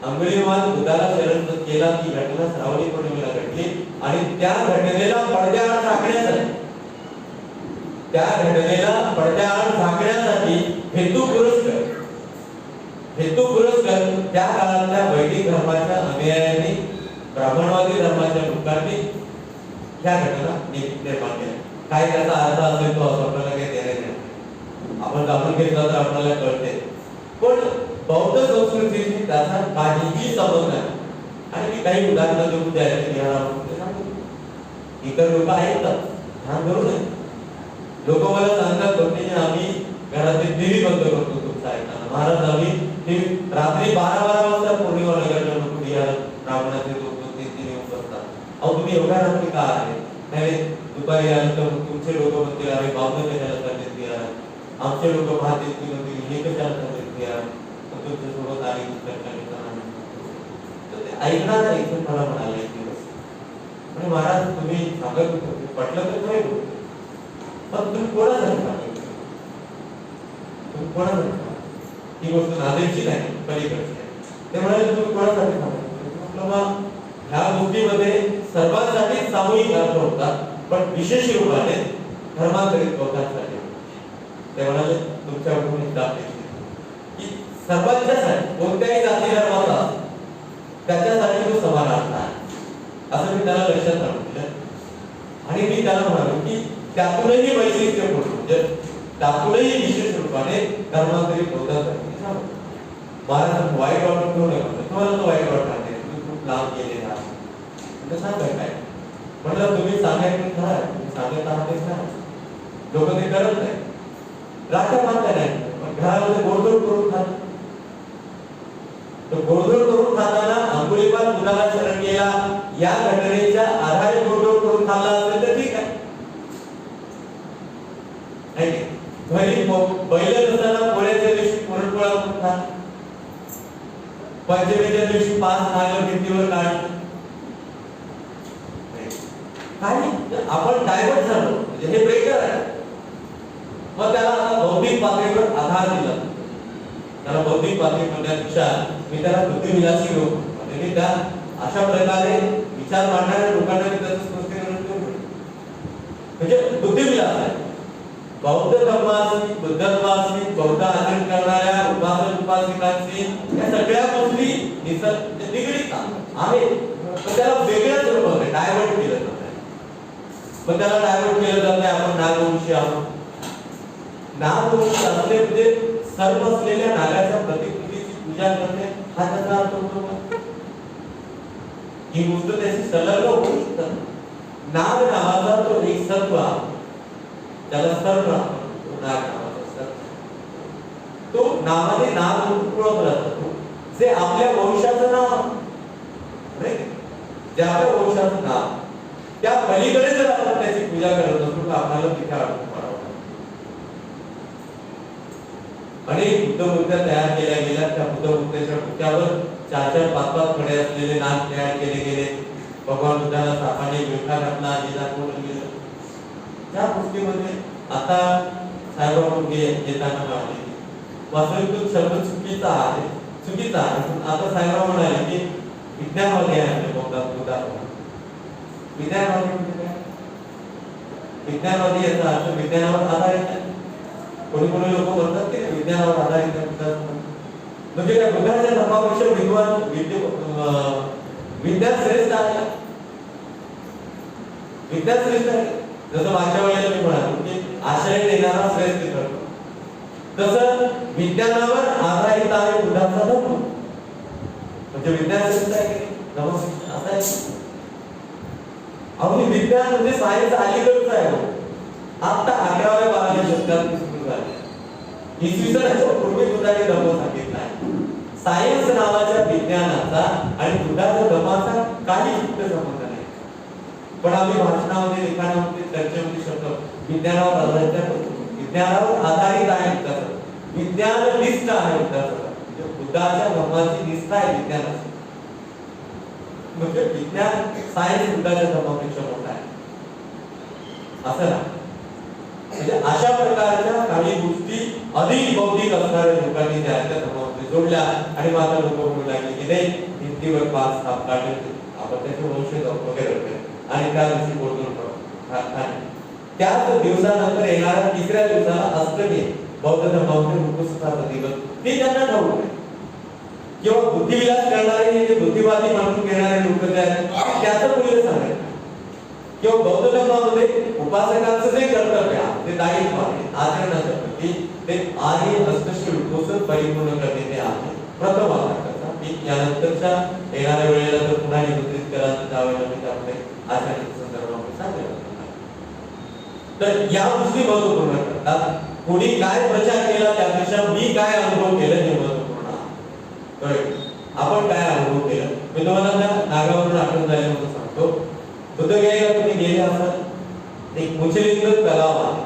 अंगुलीमाल बुद्धाला शरण केला ती घटना श्रावणी पौर्णिमेला घडली आणि त्या घटनेला पडद्याआड झाकण्यासाठी हेतू पुरस्कार त्या काळातल्या वैदिक धर्माच्या अनुयायांनी ब्राह्मणवादी धर्माच्या लोकांनी ह्या घटना निर्माण केल्या. काय त्याचा अर्थ असेल तो असं आपल्याला काही देणे नाही, आपण जाणून घेतलं तर आपल्याला कळते. पण बौद्ध संस्कृतीशी त्याचा काहीही संबंध नाही. आणि मी काही उदाहरणं देऊन द्यायला इतर लोक ऐकतात, ध्यान धरू नये. लोक मला सांगतात की आम्ही घरातील टीव्ही बंद करतो तुमचा ऐकताना. महाराज आम्ही रात्री 12 वाजता पौर्णिमा नगरच्या लोक ब्राह्मणाचे 2-3 येऊन बसतात. अहो तुम्ही एवढ्या रात्री का आहे? नाही दुपारी आलं तर तुमचे लोक म्हणतील अरे बाबा कशाला सांगितली आहे, आमचे लोक पाहतील की म्हणतील हे कशाला सांगितली आहे, तुमच्या सोबत आली ऐकणार नाही. मला म्हणाले एक दिवस म्हणजे महाराज तुम्ही सांगत होते पटलं तर खरे पण तुम्ही कोणासाठी सांगितलं, तुम्ही कोणासाठी ही गोष्ट नादेची नाही पलीकडची. ते म्हणाले तुम्ही कोणासाठी सांगितलं. मग ह्या गोष्टीमध्ये सर्वांसाठी सामूहिक अर्थ होतात पण विशेष रूपाने धर्मांतरित लोकांसाठी. ते म्हणाले तुमच्याकडून एकदा की सर्वांच्यासाठी कोणत्याही जाती धर्माचा त्याच्यासाठी तो समान अर्थ आहे असं मी त्याला लक्षात आणून दिलं. आणि मी त्याला म्हणालो की त्यातूनही वैशिष्ट्यपूर्ण म्हणजे त्यातूनही विशेष रूपाने धर्मांतरित होतात. महाराज वाईट वाटून घेऊ नये, तुम्हाला तो वाईट वाटणार नाही, तुम्ही खूप लांब गेलेला आहात सांगा काय. म्हटलं तुम्ही सांगायचं खरं, तुम्ही सांगत आहात तेच नाही, लोक ते करत नाही, राजा मानता नाही, पण घरामध्ये गोडधोड करून खात. तो गोडधोड करून खाताना अंगुलीमाल बुद्धाला शरण गेला या घटनेच्या आधारे गोडधोड करून खाल्ला असेल तर ठीक आहे. घरी बैल नसताना पोळ्याच्या दिवशी पुरणपोळा करून खा, पंचमीच्या दिवशी 5 नारळ भिंतीवर काढ. काही आपण डायव्हर्ट झालो म्हणजे हे बेटर आहे. मग त्याला आता बौद्धिक पातळीवर आधार दिला. त्याला बौद्धिक पातळी म्हणण्यापेक्षा मी त्याला बुद्धिविलासी लोक म्हणजे मी त्या अशा प्रकारे विचार मांडणाऱ्या लोकांना मी त्याचं स्पष्टीकरण करू म्हणजे बुद्धिविलास आहे. बौद्ध धर्माशी बुद्ध धर्माशी बौद्ध आचरण करणाऱ्या उपासक उपासिकांशी या सगळ्या गोष्टी निगडीत आहेत. पण त्याला वेगळ्या स्वरूपात डायव्हर्ट केलं जात आहे. पण त्याला डायव्हर्ट केलं जात नाही. आपण नागवंशी आहोत, नागवंशी असले म्हणजे सर्व असलेल्या नागाच्या प्रतिकृतीची पूजा करणे हा त्याचा अर्थ होतो. ही गोष्ट त्याची संलग्न होऊ शकतात. नाग नावाचा तो एक सत्व त्याला सर्व नाग नावाचा सत्व तो नावाने नाग ओळखला जातो जे आपल्या वंशाचं नाव जे आपल्या वंशाचं नाव त्या पलीकडे जर आपण त्याची पूजा करत असतो तर आपल्याला तिथे अडकून पडावं. अनेक बुद्ध मूर्त्या तयार केल्या गेल्या. त्या बुद्ध मूर्त्यांच्या डोक्यावर 4-5 खडे असलेले नाग तयार केले गेले. भगवान बुद्धाला सापाने विळखा घातला, आजीला कोण गेलं. त्या गोष्टीमध्ये आता साहेबांकडून येताना म्हणाले वास्तविक तो शब्द चुकीचा आहे. चुकीचा आहे. आता साहेबराव म्हणाले की विज्ञानवादी आहे बुद्धा. विज्ञानवादी म्हणजे काय? विज्ञानवादी याचा अर्थ विज्ञानावर आधारित आहे. कोणी कोणी लोक म्हणतात की विज्ञानावर आधारित आहे. म्हणजे त्या बुद्धाच्या धर्मापेक्षा विज्ञान श्रेष्ठ आहे. विज्ञान श्रेष्ठ आहे. जसं मागच्या वेळेला मी म्हणालो की आश्रय देणारा श्रेष्ठ ठरतो, तसं विज्ञानावर आधारित आहे बुद्धाचा धर्म. म्हणजे विज्ञान श्रेष्ठ आहे असं आहे. अहो विज्ञान म्हणजे सायन्स अलीकडचं आहे. आता 11व्या 12व्या शतकात सुरू झाले. इसवी सनाच्या पूर्वी बुद्धाने धर्म सांगितला आहे. सायन्स नावाच्या विज्ञानाचा आणि बुद्धाच्या धर्माचा काही युक्त संबंध नाही. पण आम्ही भाषणामध्ये, लिखाणामध्ये, चर्चेमध्ये शब्द विज्ञानावर आधारित आहे. विज्ञानावर आधारित आहे बुद्धाचं. विज्ञान निष्ठ आहे बुद्धाचं. म्हणजे बुद्धाच्या धर्माची निष्ठा आहे विज्ञानाची. म्हणजे विज्ञान सायन्स बुद्धाच्या धर्मापेक्षा मोठा आहे असं नाही. म्हणजे अशा प्रकारच्या काही गोष्टी अधिक बौद्धिक असणाऱ्या लोकांनी त्या धर्मामध्ये जोडल्या आणि माता लोक म्हणू लागले की नाही भिंतीवर 5 साप काढले आपण त्याचे वंशज वगैरे आणि त्या दिवशी बोलून त्याच दिवसानंतर येणाऱ्या 3ऱ्या दिवसाला अष्टमी बौद्ध धर्मामध्ये उपस्थापना दिवस ते त्यांना ठाऊक आहे. किंवा बुद्धिविलास करणारे जे बुद्धिवादी मानून घेणारे लोक जे आहेत त्याचं मूल्य सांगायचं. किंवा बौद्ध धर्मामध्ये उपासकांचं जे कर्तव्य आहे ते दायित्व आहे आचरणाचं प्रती ते आर्य हस्तशील पोषण परिपूर्ण करणे ते आहे प्रथम आचाराचा. की यानंतरच्या येणाऱ्या वेळेला जर पुन्हा निमंत्रित करायचं त्यावेळेला मी त्यामध्ये आचरणाच्या संदर्भामध्ये सांगेन. तर या गोष्टी महत्वपूर्ण ठरतात. कोणी काय प्रचार केला त्यापेक्षा मी काय अनुभव केला हे महत्वपूर्ण आहे. आपण काय अनुभव केला मी तुम्हाला त्या नागावरून आठवण झाल्यानंतर सांगतो. बुद्धगयाला तुम्ही गेले असाल एक मुचलिंग तलाव आहे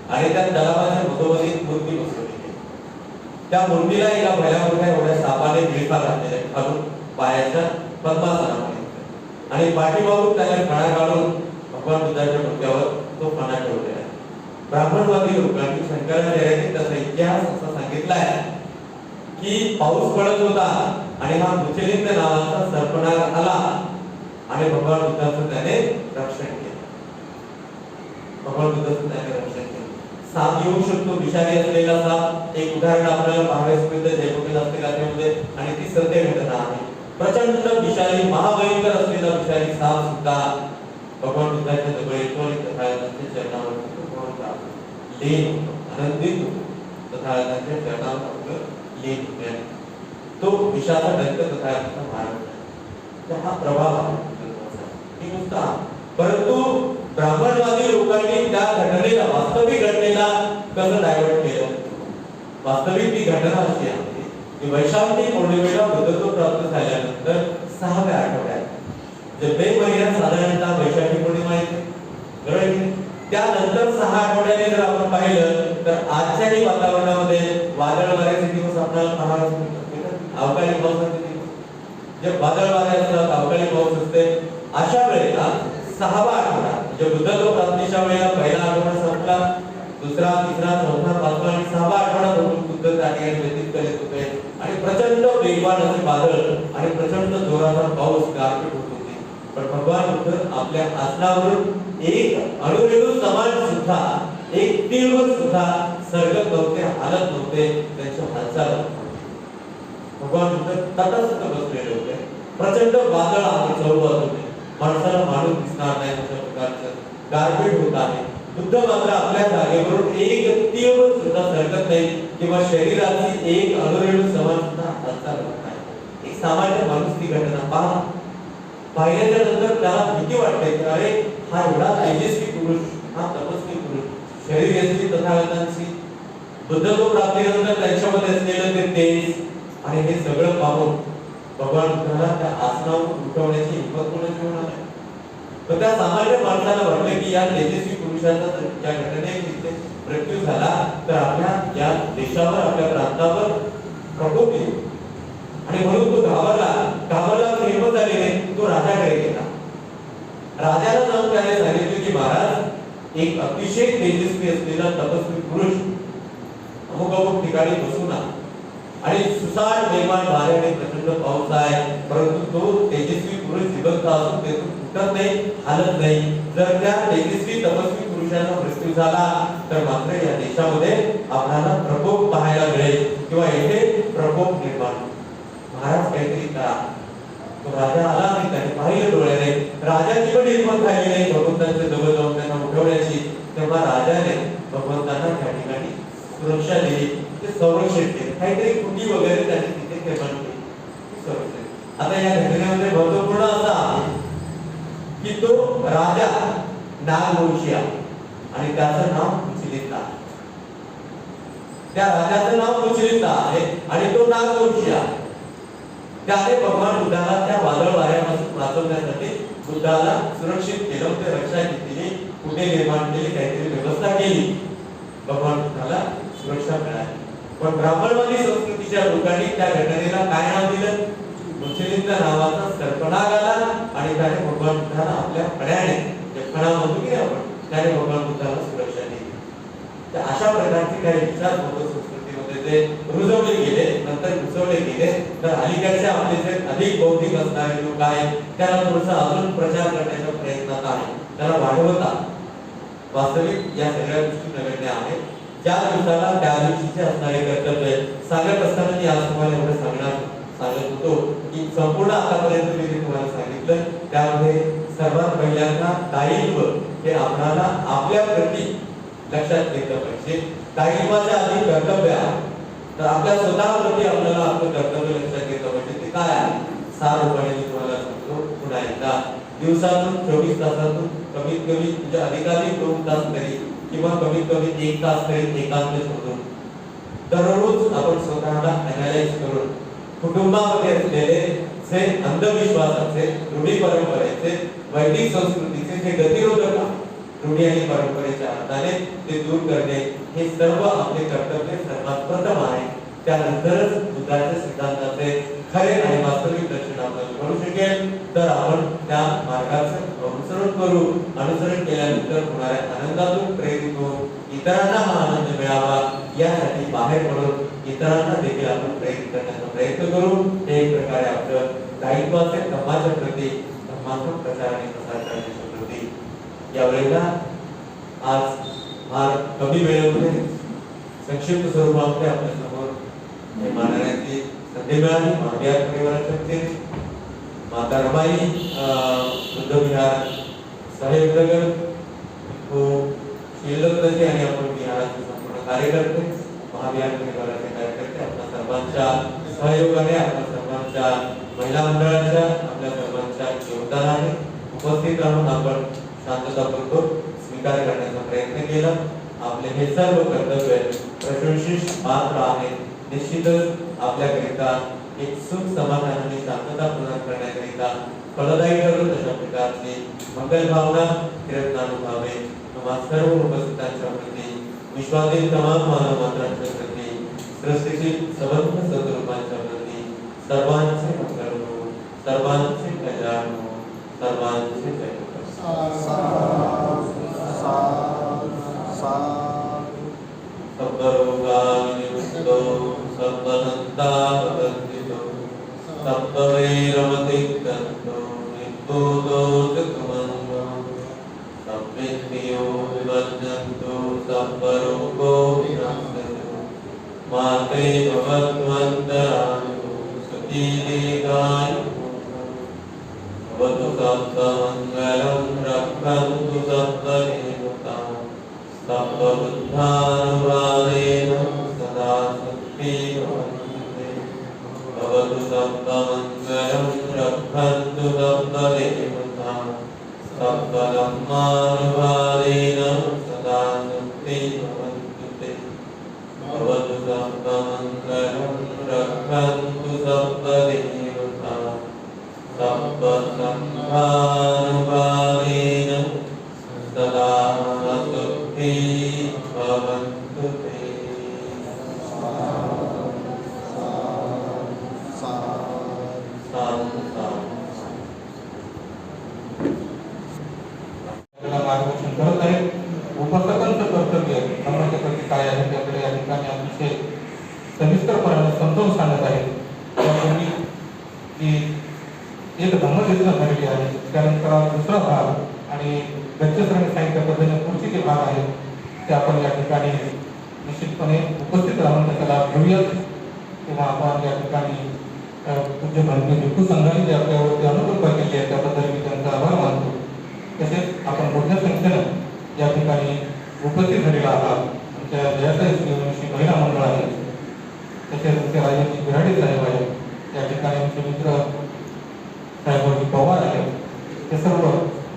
आणि त्या तलावाच्या मधोमधी एक मूर्ती बसवलेली आहे. त्या मूर्तीला एका भल्या एवढ्या सापाने गिळफा घातलेला आहे खालून पायाच्या पद्मासनामध्ये आणि पाठीमागून त्याला फणा काढून भगवान बुद्धाच्या डोक्यावर तो फणा ठेवलेला आहे. ब्राह्मणवादी लोकांनी शंकराचार्यांनी त्याचा इतिहास असा सांगितला आहे की पाऊस पडत होता आणि हा मुचलिंग नावाचा सर्पनाग आला आणि भगवान बुद्धाचं त्याने रक्षण केलं. भगवान बुद्धाचं त्याने रक्षण केलं. साप येऊ शकतो विषारी असलेला साप. एक उदाहरण आपल्याला पाहावयास मिळतं जयगोपाल गाथेमध्ये आणि ती सत्य घटना आहे. प्रचंड विषारी महाभयंकर असलेला विषारी साप सुद्धा भगवान बुद्धाच्या जवळ येतो आणि तथागतांच्या चरणावर लीन आनंदित होतो. तथागतांच्या चरणावर आपलं लीन होते. तो विषाचा डंक तथागतांना मारत तर हा प्रभाव आहे. परंतु ब्राह्मणवादी लोकांनी त्या घटनेला वास्तविक घटनेला कसं डायव्हर्ट केलं. वास्तविक ती घटना अशी आहे की वैशाखी पौर्णिमेला बुद्धत्व प्राप्त झाल्यानंतर 6व्या आठवड्यात जे मे महिन्यात साधारणतः वैशाखी पौर्णिमा येते बरोबर. त्यानंतर 6 आठवड्याने जर आपण पाहिलं तर आजच्याही वातावरणामध्ये वादळ वाऱ्याचे दिवस आपल्याला पाहायला मिळतात. अवकाळी पावसाचे दिवस जे वादळ वारे असतात अवकाळी पाऊस असते. अशा वेळेला 6वा आठवडा म्हणजे बुद्धत्व प्राप्तीच्या वेळेला पहिला आठवडा संपला, दुसरा, तिसरा, चौथा, 5वा आणि 6वा आठवडा बुद्ध त्या ठिकाणी व्यतीत करीत होते आणि प्रचंड वेगवान असे वादळ आणि प्रचंड जोराचा पाऊस गारपीट होत होती. पण भगवान बुद्ध आपल्या आसनावरून एक अणुरेणू समान सुद्धा एक तीव्र सुद्धा सरगत नव्हते, हालत नव्हते, त्यांच्या हालचाल भगवान बुद्ध तटस्थ बसलेले होते. प्रचंड वादळ आहे चौबाजूने होते, माणसाला माणूस दिसणार नाही अशा प्रकारचं गारपीट होत आहे. बुद्ध मात्र आपल्या जागेवरून एक तीव्र सुद्धा सरकत नाही किंवा शरीराची एक अणुरेणू समान सुद्धा हालचाल होत नाही. एक सामान्य माणूस ती घटना पाहिल्याच्या नंतर त्याला भीती वाटते की अरे हा एवढा तेजस्वी पुरुष, हा तपस्वी पुरुष, शरीर यांची तथागतांची बुद्धत्व प्राप्तीनंतर त्यांच्यामध्ये असलेलं ते तेज आणि हे सगळं पाहून भगवान बुद्धाला त्या आसनावर उठवण्याची हिंमत कोणाची होणार आहे. तर त्या सामान्य माणसाला वाटलं की या तेजस्वी पुरुषाचा या घटनेत मृत्यू झाला तर आपल्या या देशावर आपल्या प्रांतावर प्रकोप येईल आणि म्हणून तो घाबरला हिंमत झाली नाही. तो राजाकडे गेला. राजाला जाऊन त्याने सांगितले की महाराज एक अतिशय तेजस्वी असलेला तपस्वी पुरुष अमुक अमुक ठिकाणी बसून आणि सुसाट बेमान वारे आणि प्रचंड पाऊस आहे, परंतु तो तेजस्वी पुरुष जिवंत असून त्यातून फुटत नाही, हालत नाही. जर त्या तेजस्वी तपस्वी पुरुषाचा मृत्यू झाला तर मात्र या देशामध्ये आपल्याला प्रकोप पाहायला मिळेल किंवा येथे प्रकोप निर्माण. महाराज काहीतरी करा. तो राजा आला आणि त्याने पाहिलं डोळ्याने, राजाची पण हिंमत झाली नाही भगवंतांच्या जवळ जाऊन त्यांना उठवण्याची. तेव्हा राजाने भगवंतांना त्या ठिकाणी सुरक्षा दिली, ते संरक्षण केले, काहीतरी कुंडी वगैरे त्याने तिथे निर्माण केली. आता या घटनेमध्ये महत्वपूर्ण असं आहे की तो राजा नागवंशी आणि त्याचं नाव कुचलिता. त्या राजाचं नाव कुचलिता आहे आणि तो नागवंशी आहे. त्याने भगवान बुद्धाला त्या वादळ वाऱ्यापासून वाचवण्यासाठी बुद्धाला सुरक्षित केलं, ते रक्षा घेतली, कुठे निर्माण केली, काहीतरी व्यवस्था केली, भगवान बुद्धाला सुरक्षा मिळाली. पण ब्राह्मणवादी संस्कृतीच्या लोकांनी त्या घटनेला काय नाव दिलं? कुचलिता नावाचा सर्पनाग आला आणि त्याने भगवान बुद्धाला आपल्या फण्याने, फणा म्हणतो की आपण, त्याने भगवान बुद्धाला सुरक्षा दिली. तर अशा प्रकारचे काही विचार बौद्ध संस्कृतीमध्ये ते रुजवले गेले, नंतर घुसवले गेले. तर अलीकडचे आपले जे अधिक बौद्धिक असणारे लोक आहेत त्याला थोडासा अजून प्रचार करण्याच्या प्रयत्नात आहे, त्याला वाढवतात. वास्तविक या सगळ्या गोष्टी नगण्य आहेत. ज्या दिवसाला त्या दिवशीचे असणारे कर्तव्य सांगत असताना मी आज तुम्हाला एवढं सांगत होतो की संपूर्ण आतापर्यंत मी तुम्हाला सांगितलं त्यामध्ये सर्वात पहिल्यांदा दायित्व हे आपल्याला आपल्या प्रती लक्षात घेतलं पाहिजे. दायित्वाच्या आधी कर्तव्य आहे, तर आपल्या स्वतःप्रती आपल्याला आपलं कर्तव्य लक्षात घेतलं पाहिजे. ते काय आहे? सार उपाय मी तुम्हाला सांगतो पुन्हा एकदा. दिवसातून 24 तासातून कमीत कमी म्हणजे अधिकाधिक 2 तास तरी किंवा कमीत कमी 1 तास तरी एकांत शोधून दररोज आपण स्वतःला अॅनालाइज करून कुटुंबामध्ये असलेले जे अंधविश्वासाचे, रूढी परंपरेचे, वैदिक संस्कृतीचे जे गतिरोधक रूढी आणि परंपरेच्या अर्थाने ते दूर करणे हे सर्व आपले कर्तव्य सर्वात प्रथम आहे. त्यानंतरच बुद्धाच्या सिद्धांताचे खरे आणि वास्तविक दर्शन आपल्याला करू शकेल. तर आपण त्या मार्गाचं अनुसरण केल्यानंतर होणाऱ्या आनंदातून प्रेरित होऊन इतरांना हा आनंद मिळावा यासाठी बाहेर पडून इतरांना देखील आपण प्रेरित करण्याचा प्रयत्न करू. हे एक प्रकारे आपलं दायित्वाचे धर्माच्या प्रती, धर्माचा प्रचार आणि प्रसार करण्याच्या प्रती. यावेळेला आज फार कमी वेळेमध्ये संक्षिप्त स्वरूपामध्ये आपल्या समोर हे मांडण्याची संधी मिळाली. महाविहार परिवाराच्या वतीने माता रमाई बुद्ध विहार सहयोगनगर शीलदत्तजी आणि आपण विहाराचे संपूर्ण कार्यकर्ते, महाविहार परिवाराचे कार्यकर्ते, आपल्या सर्वांच्या सहयोगाने, आपल्या सर्वांच्या महिला मंडळाच्या, आपल्या सर्वांच्या योगदानाने उपस्थित राहून आपण शांततापूर्वक स्वीकार करण्याचा प्रयत्न केला. आपले हे सर्व कर्तव्य प्रशंसित पात्र आहे. निश्चितच आपल्याकरिता एक सुख समाधान आणि शांतता प्रदान करण्याकरिता फलदायी ठरवत अशा प्रकारची मंगल भावना कीर्तनानुभावे तुम्हा सर्व उपस्थितांच्या प्रती, विश्वातील तमाम मानव मात्रांच्या प्रती, सृष्टीतील सर्व सद्रूपांच्या प्रती सर्वांचे मंगल हो, सर्वांचे कल्याण हो, सर्वांचे जय सर्वरोगानिवृत्तो सर्वसन्तापवर्जितो सर्ववैरवतिक्तन्तो निर्भूतो सुखमङ्गलो सर्वेन्द्रियो विवर्जन्तो सर्वरोगो विनाशयो माते भवत्वन्तरायो सुखी दीर्घायुः भवतु सर्वमङ्गलं रक्षन्तु सर्वदेवताः सर्वबुद्धानुभावेन सदा भवतु सर्वमङ्गलं रक्षन्तु सर्वदेवताः सर्वधर्मानुभावेन सदा भवन्तु ते भवतु सर्वमङ्गलं रक्षन्तु सर्वदेवताः सर्वसङ्घानुभावेन सदा भवन्तु ते. मार्गदर्शन करत आहेत. उपसकांचं कर्तव्य धर्माच्या प्रती काय आहे त्याकडे या ठिकाणी अतिशय सविस्तरपणे समजावून सांगत आहेत. यापूर्वी जी एक धम्मदेशना झालेली आहे, त्यानंतर दुसरा भाग आणि गच्छसरांनी सांगितल्या पद्धतीने पुढचे जे भाग आहेत ते आपण या ठिकाणी निश्चितपणे उपस्थित राहून त्याचा लाभ घेऊयात. किंवा आपण या ठिकाणी पूज्य भारतीय भिक्खू संघाने जे आपल्यावरती अनुकंपा केली आहे त्याबद्दल मी त्यांचा आभार मानतो. तसेच आपण मोठ्या संख्येनं या ठिकाणी उपस्थित झालेला आहात. आमच्या जयाताई सूर्यवंशी महिला मंडळ आहे, तसेच आमचे राजाजी बिराडे साहेब आहेत, त्या ठिकाणी आमचे मित्र साहेबांची पवार आहेत, ते सर्व.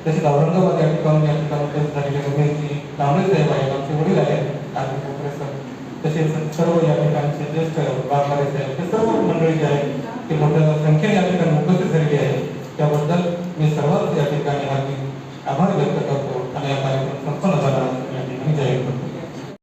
तसेच औरंगाबाद या ठिकाणी उपस्थित झालेले गणेशजी कांबळे साहेब आहेत, आमचे वडील आहेत आर्थिक प्रोफेसर. तसेच सर्व या ठिकाणचे ज्येष्ठ बाबारे साहेब, हे सर्व मंडळी जे आहेत ते मोठ्या संख्येने